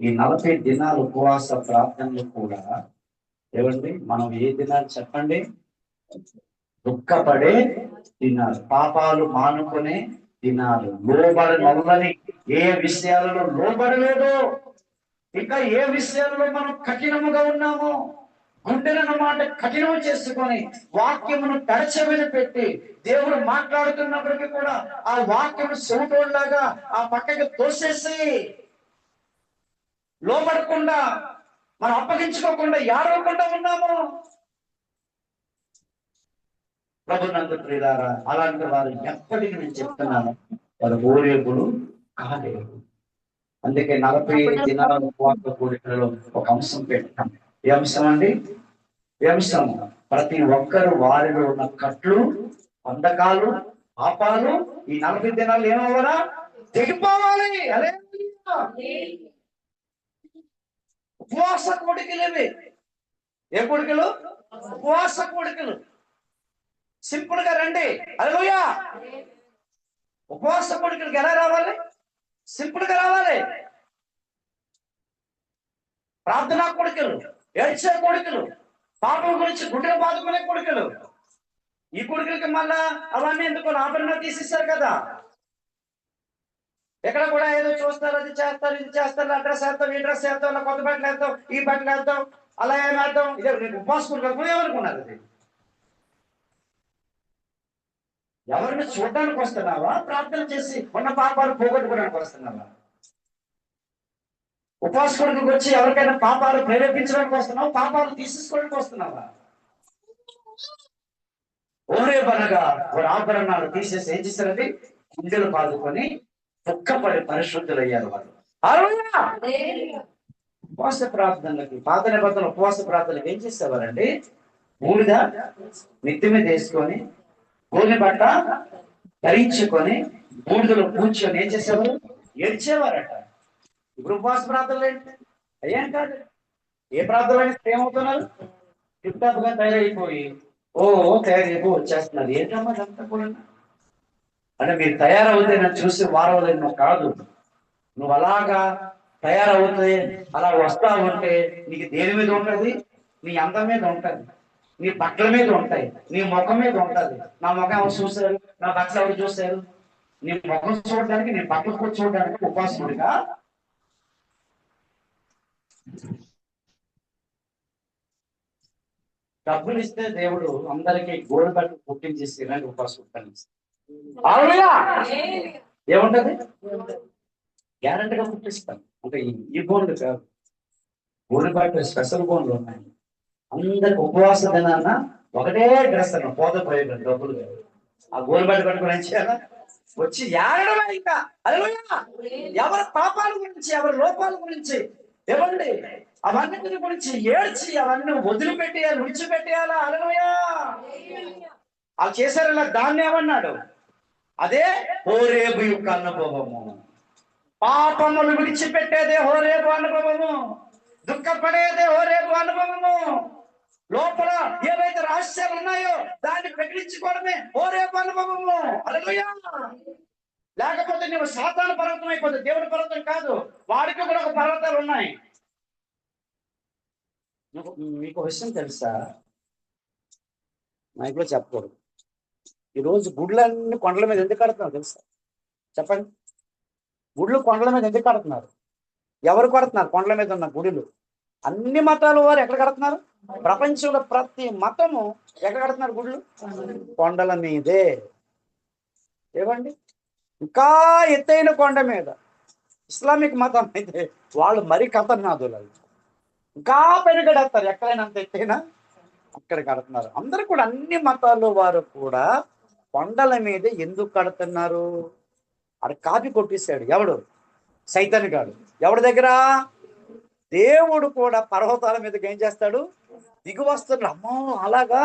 ఈ 40 దినాలు ఉపవాస ప్రార్థనలు కూడా ఏమండి మనం ఏ దినాలు చెప్పండి? దుఃఖపడే దినాలు, పాపాలు మానుకునే దినాలు, లోబడని ఏ విషయాలలో లోబడలేదు, ఇంకా ఏ విషయాలలో మనం కఠినముగా ఉన్నామో, గుండెలను మాట కఠినము చేసుకొని వాక్యమును పెడచెవిన పెట్టి దేవుడు మాట్లాడుతున్నప్పటికీ కూడా ఆ వాక్యము చెవిటోళ్ళలాగా ఆ పక్కకి తోసేసి లోబడకుండా మనం అప్పగించుకోకుండా ఏడవకుండా ఉన్నాము. ప్రభునందు ప్రియులారా, అలాంటి వారు ఎప్పటికీ నేను చెప్తున్నాను, వారు ఓరేబులు కాలేరు. అందుకే 40 దినాల ఉపవాస కూడికలలో ఒక అంశం పెట్టాం. ఏ అంశం అండి? ఏ అంశం? ప్రతి ఒక్కరు వారిలో ఉన్న కట్లు, బంధకాలు, పాపాలు ఈ 40 దినాలు ఏమవ్వరా? తెగిపోవాలి. అదే ఉపవాస కోడికలు. ఏ కోడికలు? ఉపవాస కోడికలు. సింపుల్ గా రండి. హల్లెలూయా. ఉపవాస కోడికలకు ఎలా రావాలి? సింపుల్ గా రావాలి. ప్రార్థనా కోడికలు, ఏడ్చే కోడికలు, పాపం గురించి గుండెలు బాదుకునే కోడికలు. ఈ కోడికలకి మళ్ళా అవన్నీ ఎందుకు? ఆభరణాలు తీసేస్తారు కదా. ఎక్కడ కూడా ఏదో చూస్తారు, అది చేస్తారు, ఇది చేస్తారు, అడ్రస్ వేస్తాం, ఈ డ్రెస్ వేస్తాం, కొత్త బట్టలు వేస్తాం, ఈ బట్టలు వేస్తాం, అలా ఏమేద్దాం. ఇదే నీకు ఉపవాస కోడికలు ఏమనుకున్నారు? అది ఎవరిని చూడడానికి వస్తున్నావా? ప్రార్థన చేసి ఉన్న పాపాలు పోగొట్టుకోవడానికి వస్తున్నావా? ఉపవాసకుడికి వచ్చి ఎవరికైనా పాపాలు ప్రేరేపించడానికి వస్తున్నావా? పాపాలు తీసేసుకోవడానికి వస్తున్నావా? ఓరేబనగా వారు ఆభరణాలు తీసేసి ఏం చేశారండి? గుండెలు పాదుకొని దుఃఖపడి పరిశుద్ధులయ్యారు వాళ్ళు. ఉపవాస ప్రార్థనలకి, పాత నిబంధన ఉపవాస ప్రార్థనలకు ఏం చేసేవారండి? బూడిద నెత్తి మీద వేసుకొని, గోనె బట్ట ధరించుకొని, బూడిదలో కూర్చొని ఏం చేసేవారు? ఏడ్చేవారట. ఇప్పుడు ఉపవాస ప్రార్థనలు ఏంటి? అయ్యాం కాదు. ఏ ప్రార్థనలు అయితే ఏమవుతున్నారు? టిప్ టాప్ గా తయారైపోయి తయారైపో వచ్చేస్తున్నారు. ఏంటమ్మా అంతా కూడా? అంటే మీరు తయారవుతే నన్ను చూసి వారవలేను కాదు. నువ్వు అలాగా తయారవుతే అలా వస్తా ఉంటే నీకు దేని మీద ఉంటది? నీ అందం మీద ఉంటది, నీ బట్టల మీద ఉంటాయి, నీ ముఖం మీద ఉంటది. నా ముఖం ఎవరు చూశారు? నా బట్టలు ఎవరు చూశారు? నీ ముఖం చూడడానికి, నీ బట్టలు కూడా చూడడానికి ఉపాసకుడిగా డబ్బులు ఇస్తే దేవుడు అందరికి గోల్డ్ బట్ట పుట్టించేసి ఇలాంటి ఉపవాసం పుట్టాలి. ఏముంటది? గ్యారంటీగా పుట్టిస్తాను. అంటే ఈ గోల్డ్ కాదు, గోల్డ్ బట్ట స్పెషల్ గోల్డ్ ఉన్నాయి. అందరికి ఉపవాస దినాన్న ఒకటే డ్రెస్ అన్న పోతే డబ్బులు కాదు. ఆ గోల్డ్ బట్ట కట్టుకుని ఏం చేయాలా? వచ్చి ఏడవే ఇంకా. హల్లెలూయా. ఎవరి పాపాల గురించి, ఎవరి లోపాల గురించి, ఏమండి అవన్నింటి గురించి ఏడ్చి అవన్నీ వదిలిపెట్టేయాలి, విడిచిపెట్టేయాలా? హల్లెలూయా. వాళ్ళు చేశారు ఇలా. దాన్ని ఏమన్నాడు? అదే హోరేబు యొక్క అనుభవము. పాపములు విడిచిపెట్టేదే హోరేబు అనుభవము. దుఃఖపడేదే హోరేబు అనుభవము. లోపల ఏవైతే రహస్యాలు ఉన్నాయో దాన్ని ప్రకటించుకోవడమే హోరేబు అనుభవము. హల్లెలూయా. లేకపోతే నువ్వు సాతాను పర్వతం అయిపోతుంది, దేవుడి పర్వతం కాదు. వాడికి కూడా ఒక పర్వతాలు ఉన్నాయి. మీకు విషయం తెలుసా? మైక్లో చెప్పకూడదు. ఈరోజు గుడ్లన్నీ కొండల మీద ఎందుకు కడుతున్నారు తెలుసా? చెప్పండి. గుడ్లు కొండల మీద ఎందుకు కడుతున్నారు? ఎవరు కడుతున్నారు కొండల మీద ఉన్న గుడులు? అన్ని మతాల వారు ఎక్కడ కడుతున్నారు? ప్రపంచంలో ప్రతి మతము ఎక్కడ కడుతున్నారు గుడులు? కొండల మీదే. ఏమండి? ఇంకా ఎత్తైన కొండ మీద. ఇస్లామిక్ మతం అయితే వాళ్ళు మరీ ఖతర్నాదులు. ఇంకా పెరుగడేస్తారు. ఎక్కడైనా అంత ఎత్తైనా అక్కడ కడుతున్నారు. అందరూ కూడా అన్ని మతాల్లో వారు కూడా కొండల మీద ఎందుకు కడుతున్నారు? అది కాపీ కొట్టేశాడు. ఎవడు? సైతాన్ గాడు. ఎవడి దగ్గర? దేవుడు కూడా పర్వతాల మీదకి ఏం చేస్తాడు? దిగు వస్తున్నాడు. అమ్మో అలాగా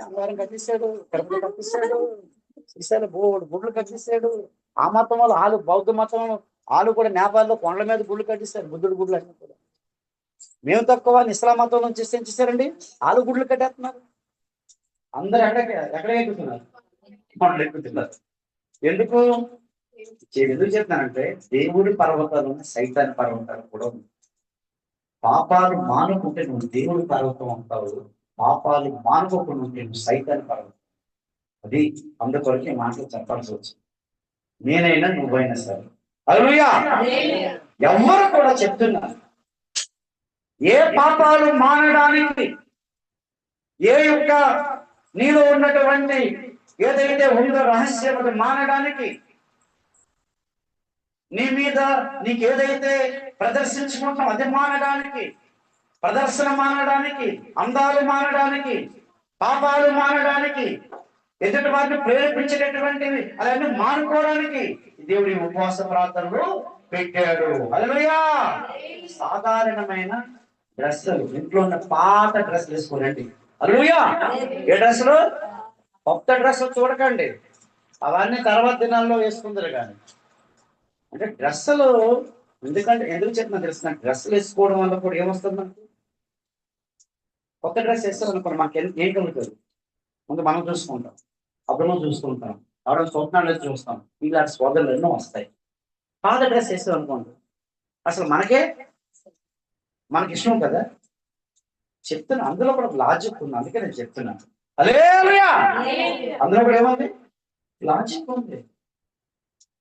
అమ్మవారం కట్టిస్తాడు, కడుపులు కట్టిస్తాడు, ఈసారి గుడ్లు కట్టిస్తాడు. ఆ మతం వాళ్ళు వాళ్ళు బౌద్ధ మతం వాళ్ళు కూడా నేపాల్లో కొండల మీద గుళ్ళు కట్టిస్తారు. బుద్ధుడు గుడ్లు అన్నీ కూడా. మేము తక్కువ ఇస్లాం మతం నుంచి ఏం చేశారండి? వాళ్ళు గుడ్లు కట్టేస్తున్నారు. అందరు ఎక్కడ ఎక్కుతున్నారు? కొండలు ఎక్కుతున్నారు. ఎందుకు చెప్తున్నానంటే దేవుడి పర్వతాలు ఉన్నాయి, సైతాన్ పర్వతాలు కూడా ఉన్నాయి. పాపాలు మానుకుంటే నువ్వు దేవుడి పర్వతం అంటావు, పాపాలు మానుకోకుండా ఉంటే నువ్వు సైతాన్ పర్వతం. అది అందుకొరకు ఈ మాటలు చెప్పాల్సి వచ్చింది. నేనైనా నువ్వైనా సరే. హల్లెలూయా. ఎవరు కూడా చెప్తున్నారు ఏ పాపాలు మానడానికి, ఏ యొక్క నీలో ఉన్నటువంటి ఏదైతే ఉందో రహస్యం అది మానడానికి, నీ మీద నీకు ఏదైతే ప్రదర్శించుకుంటాం అది మానడానికి, ప్రదర్శన మానడానికి, అందాలు మానడానికి, పాపాలు మానడానికి, ఎదుటి వారిని ప్రేరేపించేటటువంటివి అవన్నీ మానుకోవడానికి దేవుడి ఉపవాస ప్రార్థనలు పెట్టాడు. హల్లెలూయా. సాధారణమైన డ్రెస్సులు, ఇంట్లో ఉన్న పాత డ్రెస్సులు వేసుకోనండి. హల్లెలూయా. ఏ డ్రెస్సులు? కొత్త డ్రెస్సులు చూడకండి, అవన్నీ తర్వాత దినాల్లో వేసుకుందరు. కానీ అంటే డ్రెస్సులు ఎందుకు చెప్తున్నా తెలుసు? డ్రెస్సులు వేసుకోవడం వల్ల కూడా ఏమొస్తుంది? మనకు కొత్త డ్రెస్ వేస్తారనుకోండి, మనకి ఏం కలుగుతుంది? ముందు మనం చూసుకుంటాం, అప్పుడు చూసుకుంటాం, ఎవరైనా స్వప్నాలు చూస్తాం, ఇలాంటి సోదరులు ఎన్నో వస్తాయి. పాత డ్రెస్ వేస్తాం అనుకోండి, అసలు మనకి ఇష్టం కదా. చెప్తున్నా, అందులో కూడా లాజిక్ ఉంది. అందుకే నేను చెప్తున్నాను. హల్లెలూయా. అందులో కూడా ఏముంది? లాజిక్ ఉంది.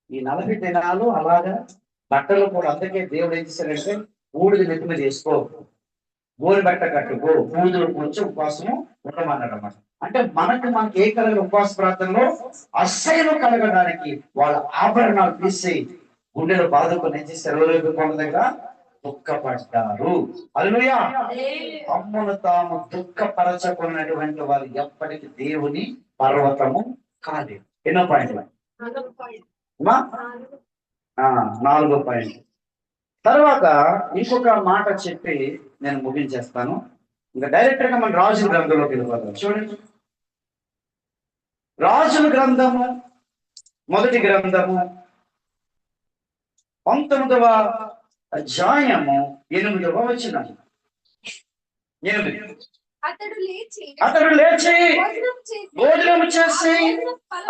ఈ 40 దినాలు అలాగా బట్టలు కూడా. అందుకే దేవుడు ఏం చేశాడంటే బూడిద నెత్తి మీద చేసుకో, గోరి బట్ట కట్టుకో, పూజలు కూర్చొని ఉపవాసము ఉండమన్నాడు అన్నమాట. అంటే మనకి ఏ కలగ ఉపవాస ప్రార్థనలో అసహ్యం కలగడానికి వాళ్ళ ఆభరణాలు తీసి గుండెలు బాధకొని ఏం చేశారు? కొండ దగ్గర దుఃఖపడ్డారు. హల్లెలూయా. తమ్మును తాము దుఃఖపరచుకున్నటువంటి వాళ్ళు ఎప్పటికీ దేవుని పర్వతము కాలేదు. ఎన్నో పాయింట్లు? 4వ పాయింట్. తర్వాత ఇంకొక మాట చెప్పి నేను ముగించేస్తాను. ఇంకా డైరెక్ట్ గా మన రాజుల గ్రంథంలోకి వెళ్ళిపోతాం. చూడండి, రాజుల గ్రంథము మొదటి గ్రంథము 19వ అధ్యాయము 8వ వచనం. 8. అతడు లేచి భోజనం చేసి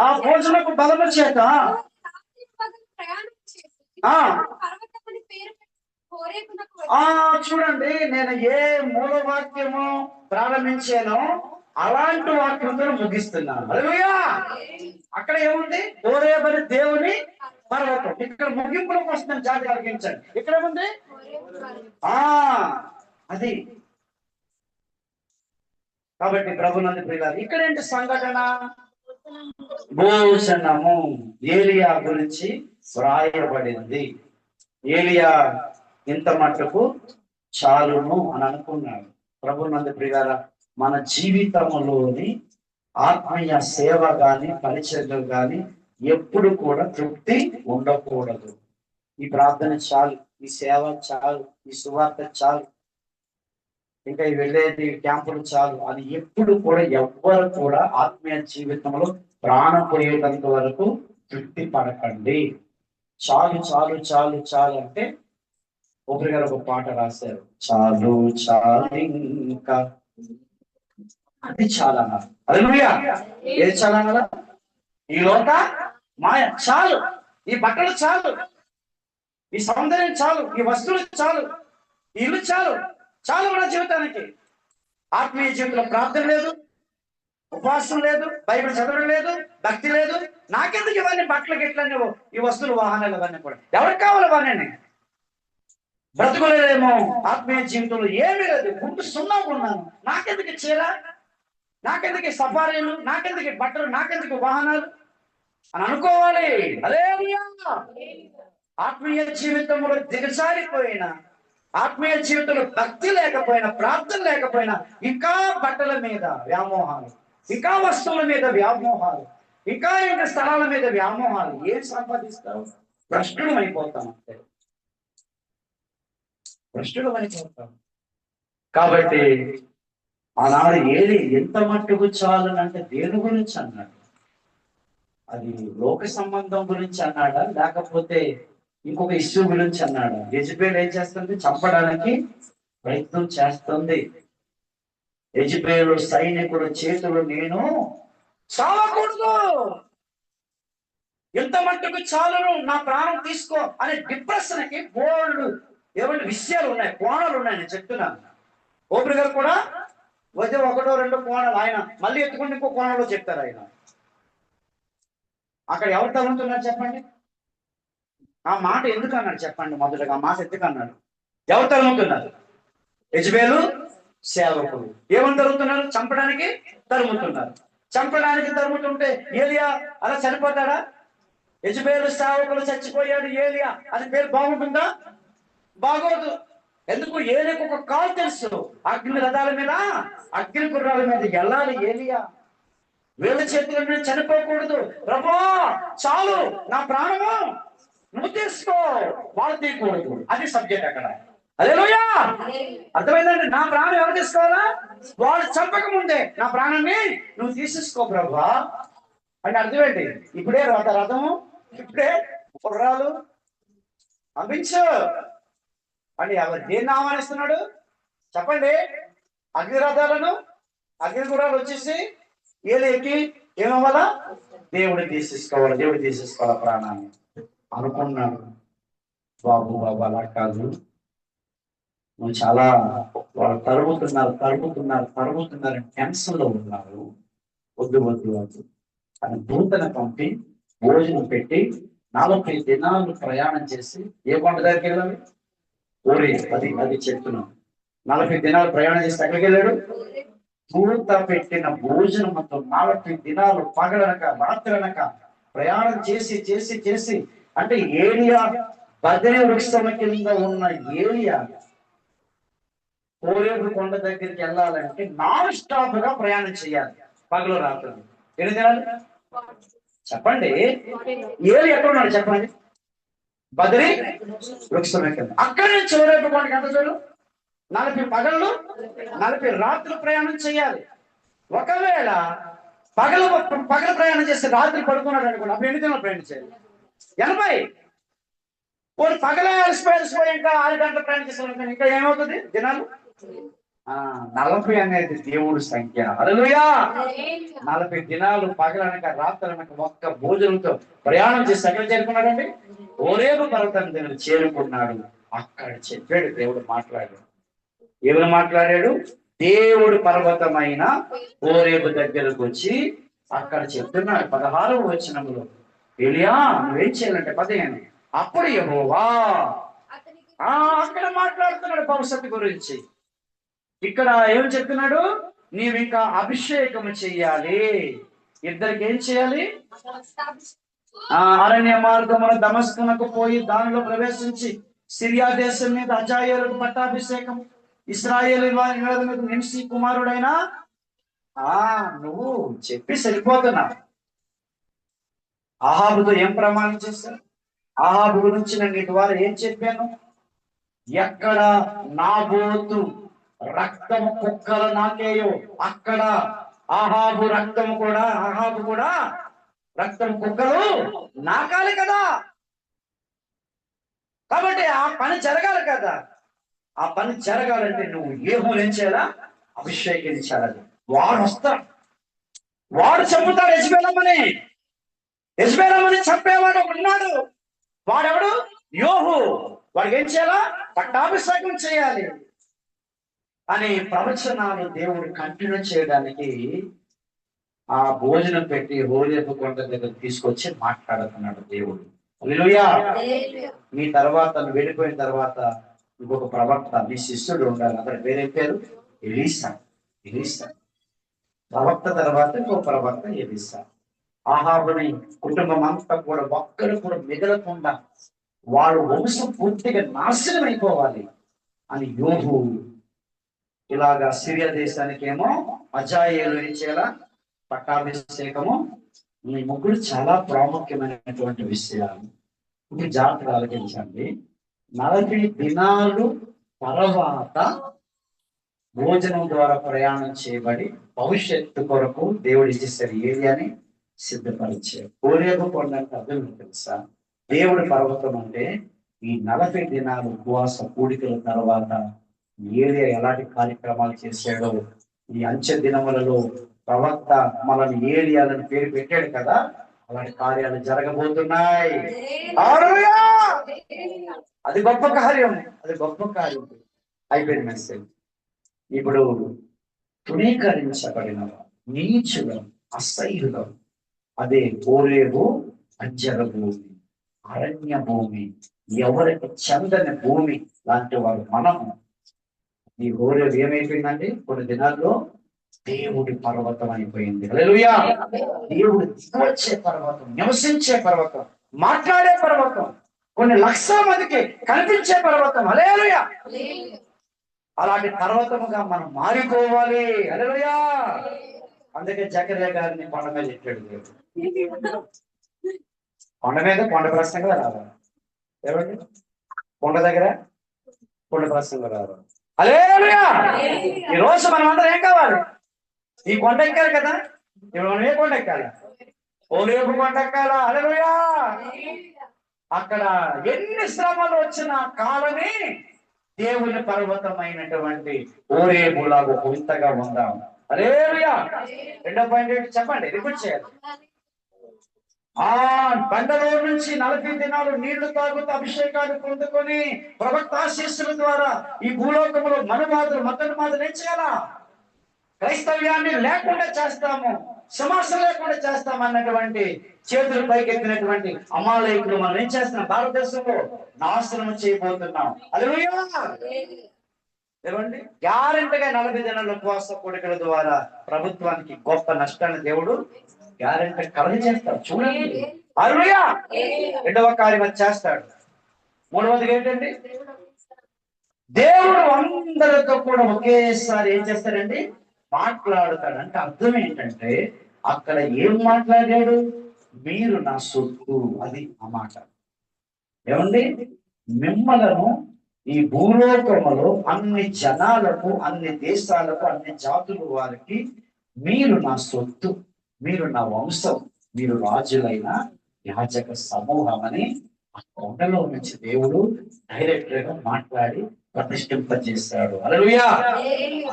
ఆ భోజనపు బలము చేత చూడండి, నేను ఏ మూల వాక్యము ప్రారంభించానో అలాంటి వాక్యంతో ముగిస్తున్నాను. హల్లెలూయా. అక్కడ ఏముంది? హోరేబు దేవుని పర్వతం. ఇక్కడ ముగింపులకు వస్తున్నాను, జాగ్రత్త కలిగించండి. ఇక్కడ ఏముంది? అది కాబట్టి ప్రభునందు ప్రియులారా, ఇక్కడేంటి సంఘటన? భోజనము ఏలియా గురించి వ్రాయబడింది. ఏలియా ఇంత మట్టుకు చాలును అని అనుకున్నాడు. ప్రభునందు ప్రియులారా, మన జీవితంలోని ఆత్మీయ సేవ గాని పరిచర్యలు గాని ఎప్పుడు కూడా తృప్తి ఉండకూడదు. ఈ ప్రార్థన చాలు, ఈ సేవ చాలు, ఈ సువార్త చాలు, ఇంకా ఈ వెళ్ళేది క్యాంపులు చాలు అని ఎప్పుడు కూడా ఎవ్వరు కూడా ఆత్మీయ జీవితంలో ప్రాణం పోయేటంత వరకు తృప్తి పడకండి. చాలు చాలు చాలు చాలు అంటే ఒకరి గారు ఒక పాట రాశారు, చాలు చాలు ఇంకా అది చాలా. హల్లెలూయా. ఏది చాలన్నదా? ఈ లోక మాయ చాలు, ఈ బట్టలు చాలు, ఈ సౌందర్యం చాలు, ఈ వస్తువులు చాలు, ఈ ఇల్లు చాలు, చాలు మన జీవితానికి. ఆత్మీయ జీవితంలో ప్రార్థన లేదు, ఉపవాసం లేదు, బైబిల్ చదవడం లేదు, భక్తి లేదు. నాకెందుకు ఇవన్నీ బట్టలు గిట్లన్నీ, ఈ వస్తువులు వాహనాలు ఇవన్నీ కూడా ఎవరికి కావాలి? ఇవన్నీ బ్రతుకులేదేమో. ఆత్మీయ జీవితంలో ఏమీ లేదు, గుంటు సున్నా ఉన్నాను. నాకెందుకు చీర, నాకెందుకు సఫారీలు, నాకెందుకు బట్టలు, నాకెందుకు వాహనాలు అని అనుకోవాలి. హల్లెలూయా. ఆత్మీయ జీవితంలో దిగజారిపోయిన, ఆత్మీయ జీవితంలో భక్తి లేకపోయినా, ప్రార్థన లేకపోయినా, ఇంకా బట్టల మీద వ్యామోహాలు, ఇంకా వస్తువుల మీద వ్యామోహాలు, ఇంకా స్థలాల మీద వ్యామోహాలు, ఏం సంపాదిస్తావు? భ్రష్టుడు అయిపోతాం అంతే, భ్రష్టుడు అయిపోతాం. కాబట్టి ఆనాడు ఏది ఎంత మట్టుకు చాలనంటే దేని గురించి అన్నాడు? అది లోక సంబంధం గురించి అన్నాడా, లేకపోతే ఇంకొక ఇష్యూ గురించి అన్నాడా? యెజబెల్ ఏం చేస్తుంది? చంపడానికి ప్రయత్నం చేస్తుంది. యెజబెలు సైనికుడు చేతులు నేను చావకూడదు, ఎంత మట్టుకు చాలును, నా ప్రాణం తీసుకో అనే డిప్రెషన్కి బోల్డ్ ఏమంటే విషయాలు ఉన్నాయి, కోణాలు ఉన్నాయి. నేను చెప్తున్నాను. ఓపెన్ గారు కూడా వచ్చే ఒకటో రెండో కోణాలు ఆయన మళ్ళీ ఎత్తుకుంటే ఇంకో కోణంలో చెప్తారు ఆయన. అక్కడ ఎవరు తగులుతున్నారు చెప్పండి? ఆ మాట ఎందుకు అన్నాడు చెప్పండి? మొదటగా ఆ మాట ఎందుకు అన్నాడు? ఎవరు తరుముతున్నారు? యెజబెలు సేవకులు. ఏమని తరుగుతున్నారు? చంపడానికి తరుముతున్నారు. చంపడానికి తరుముతుంటే ఏలియా అలా చనిపోతాడా? యెజబెలు సేవకులు చచ్చిపోయాడు ఏలియా అని పేరు బాగుంటుందా? బాగోదు. ఎందుకు? ఏలియాకు ఒక కాల్ తెలుసు, అగ్ని రథాల మీద, అగ్ని గుర్రాల మీద వెళ్ళాలి ఏలియా. వీళ్ళ చేతుల మీద చనిపోకూడదు. ప్రభా చాలు, నా ప్రాణము నువ్వు తీసుకో, వాళ్ళు తీయకూడదు. అది సబ్జెక్ట్ అక్కడ. హల్లెలూయా. అర్థమైందండి? నా ప్రాణం ఎవరు తీసుకోవాలా? వాళ్ళు చంపక ముందే నా ప్రాణాన్ని నువ్వు తీసేసుకో ప్రభా అంటే అర్థమేంటి? ఇప్పుడే రథము, ఇప్పుడే గుర్రాలు పంపించు అని ఎవరు దేన్ని ఆహ్వానిస్తున్నాడు చెప్పండి? అగ్ని రథాలను, అగ్ని గుర్రాలు వచ్చేసి ఏలియాకి ఏమవ్వాలా? దేవుడు తీసేసుకోవాలి, దేవుడు తీసేసుకోవాలి ప్రాణాన్ని అనుకున్నాడు. బాబు బాబు అలా కాదు, నువ్వు చాలా వాళ్ళు తరుగుతున్నారు టెన్షన్ లో ఉన్నారు. వద్దు వద్దు వద్దు అని దూతను పంపి భోజనం పెట్టి 40 దినాలు ప్రయాణం చేసి ఏ కొండ దగ్గరికి వెళ్ళాలి? ఓరే, అది చెప్తున్నాం. 40 దినాలు ప్రయాణం చేసి ఎక్కడికి వెళ్ళాడు? దూత పెట్టిన భోజనం మొత్తం 40 దినాలు పగలనక రాత్రనక ప్రయాణం చేసి చేసి చేసి, అంటే ఏలియా బదరి వృక్షం కింద ఉన్న ఏలియా హోరేబు కొండ దగ్గరికి వెళ్ళాలంటే నాన్ స్టాప్ గా ప్రయాణం చేయాలి, పగలు రాత్రులు. ఎన్ని దినాలు చెప్పండి? ఏలి ఎక్కడున్నాడు చెప్పండి? బదరి వృక్షం కింద. అక్కడి నుంచి హోరేబు కొండకి ఎంత చూడు? 40 పగళ్ళు 40 రాత్రులు ప్రయాణం చేయాలి. ఒకవేళ పగల ప్రయాణం చేస్తే రాత్రి పడుకున్నాడు అనుకోండి, అప్పుడు ఎన్ని దినాలు ప్రయాణం చేయాలి? 80. పోనీ పగలే అలసిపోయి ఇంకా 6 గంటల ప్రయాణం చేస్తాను, ఇంకా ఏమవుతుంది దినాలు? 40 అనేది దేవుడి సంఖ్య. హల్లెలూయా. 40 దినాలు పగలనక రాత్రనక ఒక్క భోజనంతో ప్రయాణం చేసి ఎక్కడ చేరుకున్నాడండి? హోరేబు పర్వతం దగ్గర చేరుకున్నాడు. అక్కడ చెప్పాడు దేవుడు, మాట్లాడాడు. ఎవరు మాట్లాడాడు? దేవుడు పర్వతమైన హోరేబు దగ్గరకు వచ్చి అక్కడ చెప్తున్నాడు 16వ వచనంలో, ఏలియా నువ్వేం చేయాలంటే 15. అప్పుడు యెహోవా అక్కడ మాట్లాడుతున్నాడు భవిష్యత్తు గురించి. ఇక్కడ ఏం చెప్తున్నాడు? నీవు ఇంకా అభిషేకం చెయ్యాలి. ఇద్దరికి ఏం చేయాలి? అరణ్య మార్గమున దమస్కునకు పోయి దానిలో ప్రవేశించి సిరియా దేశం మీద హజాయేలుకు పట్టాభిషేకం, ఇశ్రాయేలు వారి మీద నింసి కుమారుడైనా నువ్వు చెప్పి సరిపోతున్నా. అహాబుతో ఏం ప్రమాణం చేశాను? అహాబు గురించి నేను నీ ద్వారా ఏం చెప్పాను? ఎక్కడ నాబోతు రక్తము కుక్కలు నాకేయో అక్కడ అహాబు కూడా రక్తం కుక్కలు నాకాలి కదా. కాబట్టి ఆ పని జరగాలి కదా. ఆ పని జరగాలంటే నువ్వు ఏమో ఏం చేయాలా? అభిషేకించాలి. వాడు వస్తాడు, వాడు చంపుతాడు. యెజ్బేలమ్మని చంపేవాడు ఉన్నాడు. వాడెవడు? యోహు. వాడికి ఏం చేయాలా? పట్టాభిషేకం చేయాలి అని ప్రవచనాలు దేవుడు కంటిన్యూ చేయడానికి ఆ భోజనం పెట్టి హోరేబు కొండ దగ్గర తీసుకొచ్చి మాట్లాడుతున్నాడు దేవుడు. హల్లెలూయా. మీ తర్వాత నువ్వు వెళ్ళిపోయిన తర్వాత ఇంకొక ప్రవక్త మీ శిష్యుడు ఉండాలి. అతని పేరు పేరు ఎలీసా. ప్రవక్త తర్వాత ఇంకొక ప్రవక్త ఎలీసా. అహాబుని కుటుంబం అంతా కూడా ఒక్కరు కూడా మిగలకుండా వాడు వంశం పూర్తిగా నాశనం అయిపోవాలి అని యోహు ఇలాగా సిరియా దేశానికి ఏమో హజాయేలు ఇచ్చేలా పట్టాభిషేకము. ఈ ముగ్గురు చాలా ప్రాముఖ్యమైనటువంటి విషయాలు. ఇది జాగ్రత్తగా ఆలోచించండి. 40 దినాలు తర్వాత భోజనం ద్వారా ప్రయాణం చేయబడి భవిష్యత్తు కొరకు దేవుడు ఇచ్చేసారు ఏరియాని సిద్ధపరిచారు. హోరేబు కొండ అంటే అర్థం తెలుసా? దేవుడి పర్వతం అంటే ఈ 40 దినాలు ఉపవాస కూడికల తర్వాత ఏరియా ఎలాంటి కార్యక్రమాలు చేశాడో, ఈ అంచె దినములలో ప్రవక్త మనల్ని ఏరియాలను పేరు పెట్టాడు కదా, అలాంటి కార్యాలు జరగబోతున్నాయి. అది గొప్ప కార్యం. అయిపోయింది మెసేజ్. ఇప్పుడు తృణీకరించబడిన నీచులు, అసహ్యులు, అదే హోరేబు అంజర భూమి, అరణ్య భూమి, ఎవరికి చెందని భూమి లాంటి వారు మనము. ఈ హోరేబు ఏమైపోయిందండి? కొన్ని దినాల్లో దేవుడి పర్వతం అయిపోయింది. హల్లెలూయా. దేవుడు దిగొచ్చే పర్వతం, నివసించే పర్వతం, మాట్లాడే పర్వతం, కొన్ని లక్షల మందికి కనిపించే పర్వతం. హల్లెలూయా. అలాంటి పర్వతముగా మనం మారిపోవాలి. హల్లెలూయా. అందుకే జకర్యా గారిని కొండ మీద ఎట్టాడు దేవుడు. కొండ మీద కొండ ప్రశ్నగా రావాలి. ఏమండి? కొండ దగ్గర కొండ ప్రశ్నగా రావాలి. హల్లెలూయా. ఈ రోజు మనం అందరం ఏం కావాలి? ఈ కొండ ఎక్కాలి కదా. ఇప్పుడు మనం ఏ కొండ ఎక్కాలి? హోరేబు కొండ ఎక్కాలా? హల్లెలూయా. అక్కడ ఎన్ని శ్రమలు వచ్చినా కాలని దేవుని పర్వతమైనటువంటి హోరేబులాగా పవిత్రంగా ఉందాం. హల్లెలూయా. 2వ పాయింట్ ఏంటి చెప్పండి, రిపీట్ చేయాలి. బండలో నుంచి 40 దినాలు నీళ్లు తాగుతూ అభిషేకాన్ని పొందుకొని ప్రవక్త ఆశీస్సుల ద్వారా ఈ భూలోకంలో మతను మాత్రం ఏం చేయాలా? క్రైస్తవ్యాన్ని లేకుండా చేస్తాము, సమాసం లేకుండా చేస్తాము అన్నటువంటి చేతులు పైకెత్తినటువంటి అమాలయకులు మనం ఏం చేస్తున్నాం? భారతదేశంలో నాశనం చేయబోతున్నాం. హల్లెలూయా. ఏమండి? గ్యారెంటీగా 40 దినాల ఉపవాస కూడికల ద్వారా ప్రభుత్వానికి గొప్ప నష్టాన్ని దేవుడు గ్యారెంటీ కలగజేస్తాడు. చూడండి. హల్లెలూయా. 2వ కార్యం అది చేస్తాడు. 3వది ఏంటండి? దేవుడు అందరితో కూడా ఒకేసారి ఏం చేస్తాడండి? మాట్లాడతాడు. అంటే అర్థం ఏంటంటే అక్కడ ఏం మాట్లాడాడు? మీరు నా సొత్తు. అది ఆ మాట. ఏమండి? మిమ్మలను ఈ భూలోకములో అన్ని జనాలకు, అన్ని దేశాలకు, అన్ని జాతుల వారికి మీరు నా సొత్తు, మీరు నా వంశం, మీరు రాజులైన యాజక సమూహం అని ఆ కొండలో నుంచి దేవుడు డైరెక్ట్ గా మాట్లాడి ప్రతిష్ఠింపజేస్తాడు. హల్లెలూయా.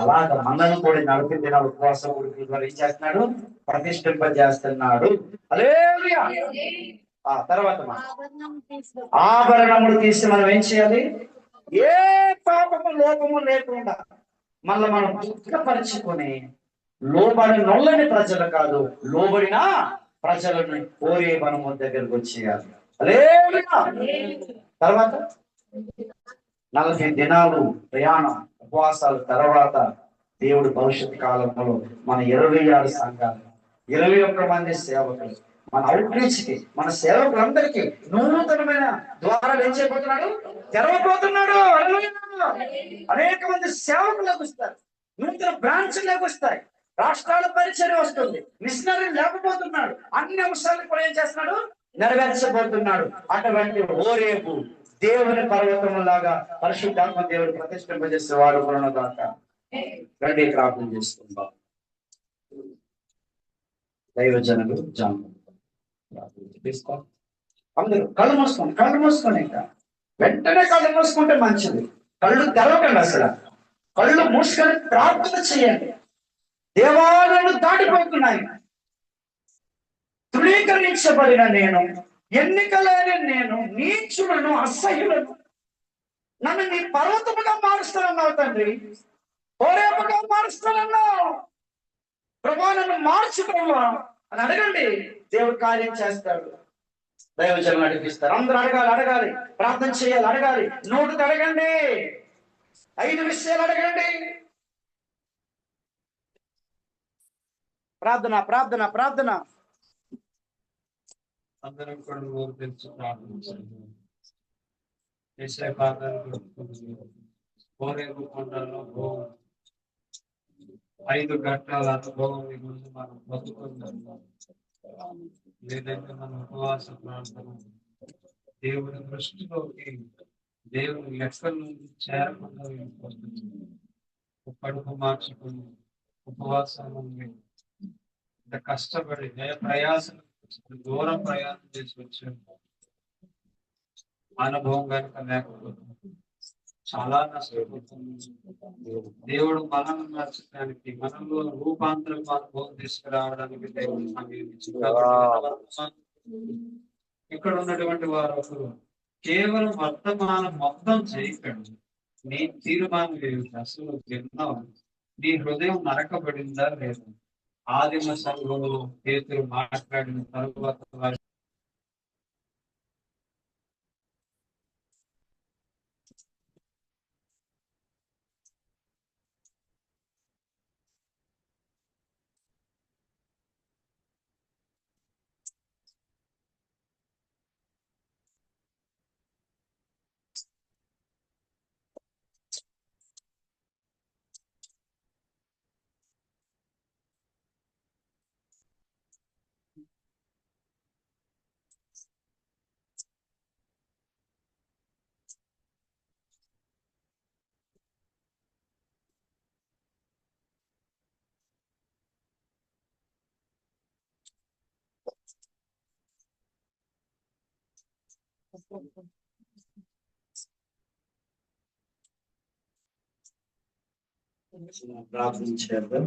అలాగ మనను కూడా 40 దినాల ఉపవాస కూడికల ద్వారా ఏం చేస్తున్నాడు? ప్రతిష్ఠింపజేస్తున్నాడు. హల్లెలూయా. తర్వాత ఆభరణములు తీసి మనం ఏం చేయాలి? ఏ పాపము లోపము లేకుండా మళ్ళీ మనం దుఃఖపరుచుకొని లోబడి నొల్లని ప్రజలు కాదు, లోబడిన ప్రజలను కోరే మనము దగ్గరకు వచ్చేయాలి. హల్లెలూయా. తర్వాత 40 దినాలు ప్రయాణం ఉపవాసాల తర్వాత దేవుడు భవిష్యత్ కాలంలో మన 26 సంఘాలు, 21 మంది సేవకులు, మన అవుట్రీచ్ కి, మన సేవకులందరికీ నూతనమైన ద్వారాలు ఏం చేయబోతున్నాడు? తెరవబోతున్నాడు. హల్లెలూయా. అనేక మంది సేవకులు వస్తారు, నూతన బ్రాంచ్లు వస్తాయి, రాష్ట్రాల పరిచయం వస్తుంది, మిషనరీ లేకపోతున్నాడు. అన్ని అంశాలను కూడా ఏం చేస్తున్నాడు? నెరవేర్చబోతున్నాడు. అటువంటి ఓరేపు దేవుని పర్వతం లాగా పరిశుద్ధాత్మ దేవుడు ప్రతిష్ఠింపజేసే వారు దాకా రండి ప్రార్థన చేసుకుందాం. దైవజనులు తీసుకో, అందరూ కళ్ళు మూసుకోండి. ఇంకా వెంటనే కళ్ళు మూసుకుంటే మంచిది. కళ్ళు తెరవకండి, అసలు కళ్ళు మూసుకొని ప్రార్థన చేయండి. దేవాలయాలు దాటిపోతున్నాయి. ధృవీకరించబడిన నేను, ఎన్నికలేని నేను, నీచులను, అసహ్యులను నన్ను నీ పర్వతముగా మారుస్తానన్నావు తండ్రి, ఓరేపుగా మారుస్తానన్నావు ప్రభా, నన్ను మార్చు ప్రభా అని అడగండి. దేవుడు కార్యం చేస్తాడు. దైవజనులు అడిగిస్తారు. అందరూ అడగాలి, ప్రార్థన చేయాలి, అడగాలి. నోటితో అడగండి, 5 విషయాలు అడగండి. ప్రార్థన. అందరం కూడా ఊరు తెలుసు ప్రార్థించండి. కోరేపు కొండల్లో 5 గంటల అనుభవం ఈరోజు మనం బతుకుతున్నాం. లేదంటే మన ఉపవాస ప్రార్థన దేవుని దృష్టిలోకి, దేవుని లెక్కల నుంచి చేరకుండా వెళ్ళిపోతుంది. కడుపు మార్చుకుని ఉపవాసం ఉంది, ఇంత కష్టపడి ప్రయాసం, దూరం ప్రయాణం చేసి వచ్చాడు. అనుభవం కనుక లేకపోతే చాలా నష్టపోతుంది. దేవుడు మనల్ని నచ్చడానికి, మనలో రూపాంతరం అనుభవం తీసుకురావడానికి దేవుడు సమయం ఇచ్చింది. ఇక్కడ ఉన్నటువంటి వారు కేవలం వర్తమానం మొత్తం చేయకండి. నీ తీర్మానం ఏమిటి? అసలు విన్నావు, నీ హృదయం నరకబడిందా లేదా? ఆదిమ సంఘంలో పేతురు మాట్లాడిన తరువాత ప్రార్థన చేద్దాం.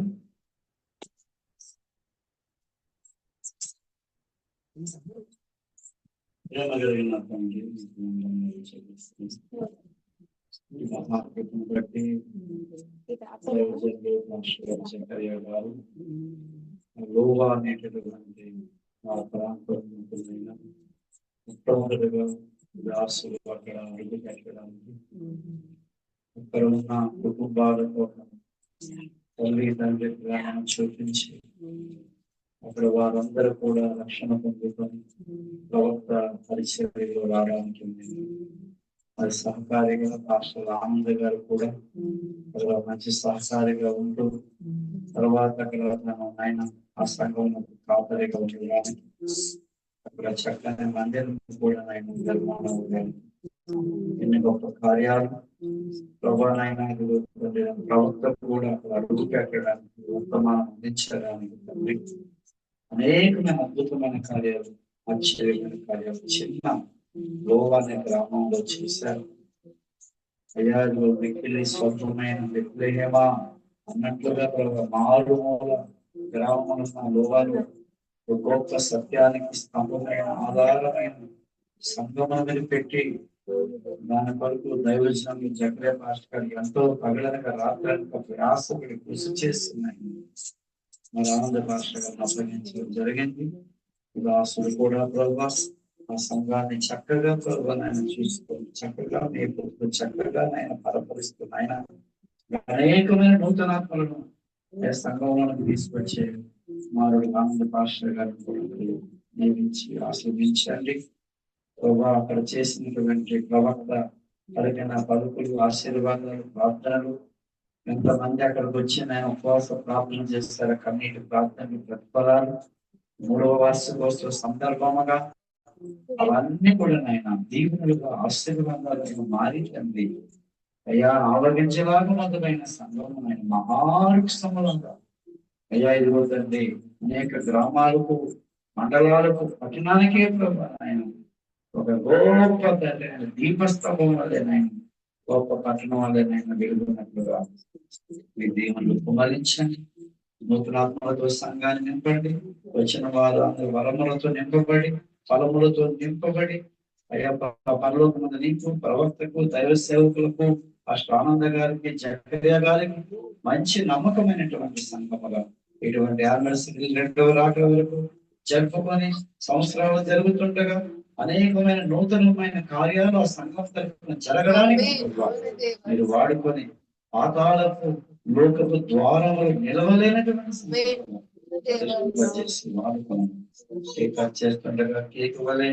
ప్రేమ కలిగిన తండ్రి, మహాత్ముని బట్టి శంకరయ్య గారు లోవా అనేటటువంటి ఆ ప్రాంతమైన మొట్టమొదటిగా దాసులు అక్కడ అడుగు పెట్టడానికి, అక్కడ ఉన్న కుటుంబాలతో తల్లి తండ్రి గ్రహణం చూపించి అక్కడ వారందరూ కూడా రక్షణ పొందుకొని ప్రవక్త పరిచర్యలో రావడానికి అది సహకారిగా పాస్టర్ ఆనంద్ గారు కూడా అక్కడ మంచి సహకారిగా ఉంటూ తర్వాత అక్కడ ఆయన ఆ సంఘం కాపరిగా ఉండడానికి అక్కడ చక్కని మందిరం కూడా ఆయన నిర్మాణం ఎన్ని గొప్ప కార్యాలు ప్రభానైనా ప్రవక్త కూడా అక్కడ అడుగు పెట్టడానికి, వర్తమానం అందించడానికి తండ్రి అనేకమైన అద్భుతమైన కార్యాలు, ఆశ్చర్యమైన కార్యాలు చిన్న లోవా అనే గ్రామంలో చేశారు. అయ్యా మిక్కిలి స్వల్పమైన బెత్లెహేమా అన్నట్లుగా మారుమూల గ్రామంలో లోవాలు గొప్ప సత్యానికి స్తంభమైన ఆధారమైన సంగమని పెట్టి దాని కొరకు దైవజనం జగరే పాస్టర్ ఎంతో పగలనక రాత్రనక ప్రయాసపడి కృషి చేస్తున్నాయి. మరి ఆనంద పాస్టర్ గారిని అప్పగించడం జరిగింది. దాసుడు కూడా ప్రభా ఆ సంఘాన్ని చక్కగా ప్రభా నాయన చూసుకొని చక్కగా నేర్పుతూ చక్కగా నాయన పరపరుస్తూ ఆయన అనేకమైన నూతనాత్మలను సంఘంలోకి తీసుకొచ్చే మారుడు ఆనంద పాస్టర్ గారిని కూడా నియమించి ఆశీర్వించండి. ప్రభా అక్కడ చేసినటువంటి ప్రవక్త పలికిన పలుకులు, ఆశీర్వాదాలు, ప్రార్థనలు, ఎంతమంది అక్కడికి వచ్చి నేను ఉపవాస ప్రార్థన చేస్తారు, కన్నీటి ప్రార్థనలు, ప్రతిఫలాలు, 3వ వార్షికోత్సవ సందర్భముగా అవన్నీ కూడా నాయన దీవులుగా ఆశీర్వాదాలుగా మారి తండ్రి అయ్యా ఆవగించలాగా మధురైన సంఘం ఆయన మహావృక్షములంగా అయ్యా ఇదిగో తండ్రి అనేక గ్రామాలకు, మండలాలకు, పట్టణానికే ప్రభా ఆయన ఒక గొప్ప తండ్రి ఆయన దీపస్తంభం వల్లే గొప్ప పట్టణం వల్లే వెలుగున్నట్లుగా మీ దేవుళ్ళు కుమరించండి. నూతనాత్మలతో సంఘాన్ని నింపండి. వచ్చిన వారు అందరూ వరములతో నింపబడి, ఫలములతో నింపబడి అయ్యా పరలోక మందు నీకు, ప్రవక్తకు, దైవ సేవకులకు, అష్ట ఆనంద గారికి, జకర్యా గారికి మంచి నమ్మకమైనటువంటి సంఘముగా ఇటువంటి యానివర్సరీ 2వ రాకడ వరకు జరుపుకొని సంవత్సరాలు జరుగుతుండగా అనేకమైన నూతనమైన కార్యాలు ఆ సంఘం తరఫున జరగడానికి మీరు వాడుకొని పాతాళపు లోకపు ద్వారములు నిలవలేనటువంటి వాడుకొని చేస్తుండగా కేక్ వలె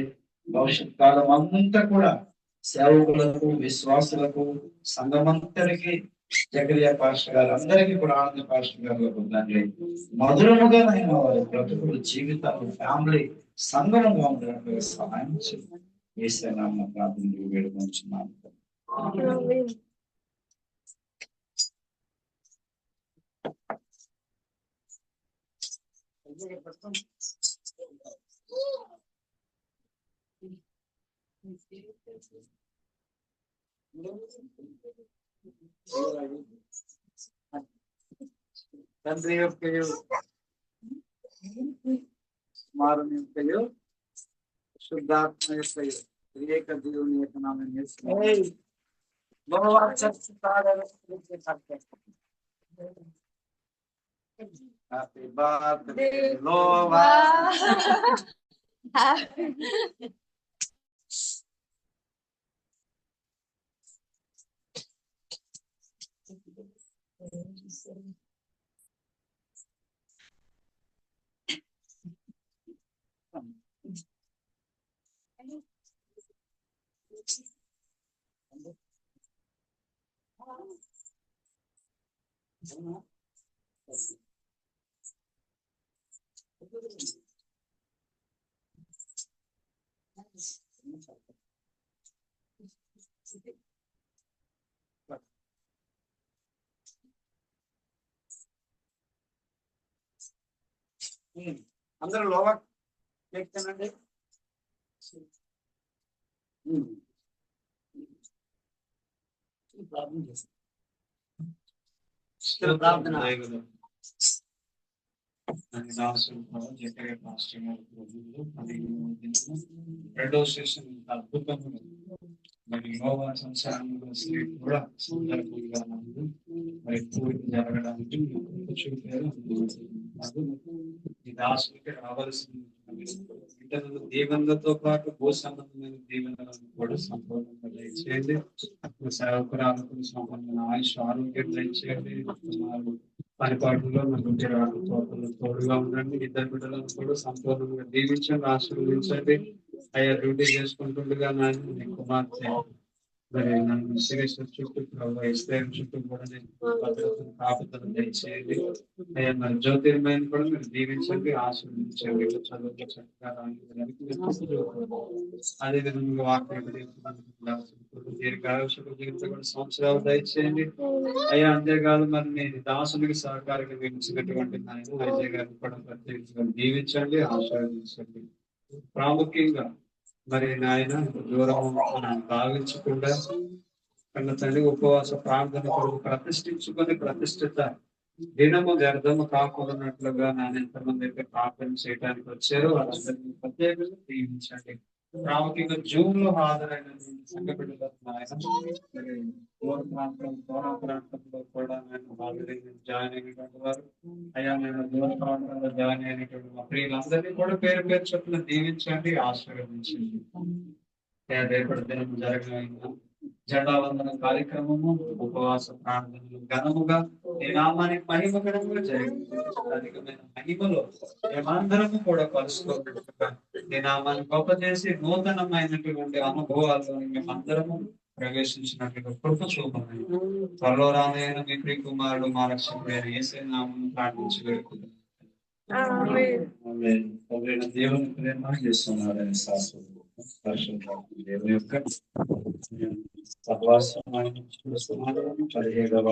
భవిష్యత్ కాలం అంతా కూడా సేవకులకు, విశ్వాసులకు, సంఘమంతరికి, జకర్యా పాస్టర్ గారు అందరికీ కూడా, ఆనంద పాస్టర్ గారు తండ్రి మధురముగా అయిన వారి బ్రతుకులు, జీవితాలు, ఫ్యామిలీ సంఘముగా ఉండడానికి సహాయం చేయండి. యేసు నామమున ప్రార్థన వేడుకొంచున్నాను. తండ్రి యొక్కయు, కుమారుని యొక్కయు, శుద్ధాత్మ యొక్కయు ఏక దేవుని యొక్క నామమున యేసు హ్యాపీ బర్త్డే లోవా. అందరూ లోవా కేక్ తినండి. ప్రార్థన చేస్తాం. ప్రార్థన రెండవ సెషన్ అద్భుతంగా మరి యోగా సంసారంలో కూడా సందర్భంగా మరి పూర్తి జరగడానికి చూపారు. ఈ దాసులకి రావాల్సిన ఇతరుల దీవెనలతో పాటు భూ సంబంధమైన దీవెనలను కూడా సంపూర్ణంగా దయచేయండి. సేవకురాలకు సంపూర్ణమైన ఆయుష్, ఆరోగ్యం దయచేయండి. పనిపాటులో తోడుగా ఉండండి. ఇద్దరు బిడ్డలను కూడా సంపూర్ణంగా దీవించండి, ఆశీర్వదించండి. అయ్యా డ్యూటీ చేసుకుంటుండగా నాయన కుమార్తె మరి నన్ను శ్రీకృష్ణ చుట్టూ ఇస్రాయేల్ చుట్టూ కూడా భద్రతను కాపుదలను దయచేయండి. అయ్యా మరి జ్యోతిర్మయం కూడా మీరు దీవించండి, ఆశీర్వదించండి. చదువులో చక్కగా అదే విధంగా వాక్యం దీర్ఘాయుషకు జీవితం కూడా సంవత్సరాలు దయచేయండి. అయ్యా అంతేకాదు మరి నేను దాసునికి సహకారంగా వేయించినటువంటి నాయన వైద్య గారిని కూడా ప్రత్యేకంగా దీవించండి, ఆశీర్వదించండి. ప్రాముఖ్యంగా మరి నాయన దూరం భావించకుండా కన్న తండ్రి ఉపవాస ప్రార్థన కొరకు ప్రతిష్ఠించుకొని ప్రతిష్ఠిత దినము వ్యర్థము కాకుండాన్నట్లుగా నాయన ఎంతమంది అయితే ప్రార్థన చేయడానికి వచ్చారో వాళ్ళందరినీ ప్రత్యేకంగా దీవించండి. ప్రాముఖ్యంగా జూన్ లో హాజరైనటువంటి సంఘ బిడ్డలకు దూర ప్రాంతంలో కూడా నేను జాయిన్ అయినటువంటి వారు, అయ్యా నేను దూర ప్రాంతంలో జాయిన్ అయినటువంటి మా ప్రియులందరినీ కూడా పేరు పేరు చొప్పున దీవించండి, ఆశీర్వదించండి. రేపటి దినం జెండా వందన కార్యక్రమము, ఉపవాస ప్రార్థనలు ఘనముగా నీ నామానికి మహిమకరంగా జరిగింది. అధికమైన మహిమలో మేమందరము కూడా కలుసుకోబెట్టుగా నీ నామాన్ని గొప్ప చేసి నూతనమైనటువంటి అనుభవాల్లోని మేమందరము ప్రవేశించినట్లుగా కృప చూపమని త్వరలో రానైన మీ ప్రియ కుమారుడు మా రక్షకుడైన యేసయ్య నామమున ప్రార్థించి వేడుకుంటున్నాము. దేవుని ప్రేమ చేస్తున్నారని శాస్త్రం దేవుని యొక్క సహవాసం 17వ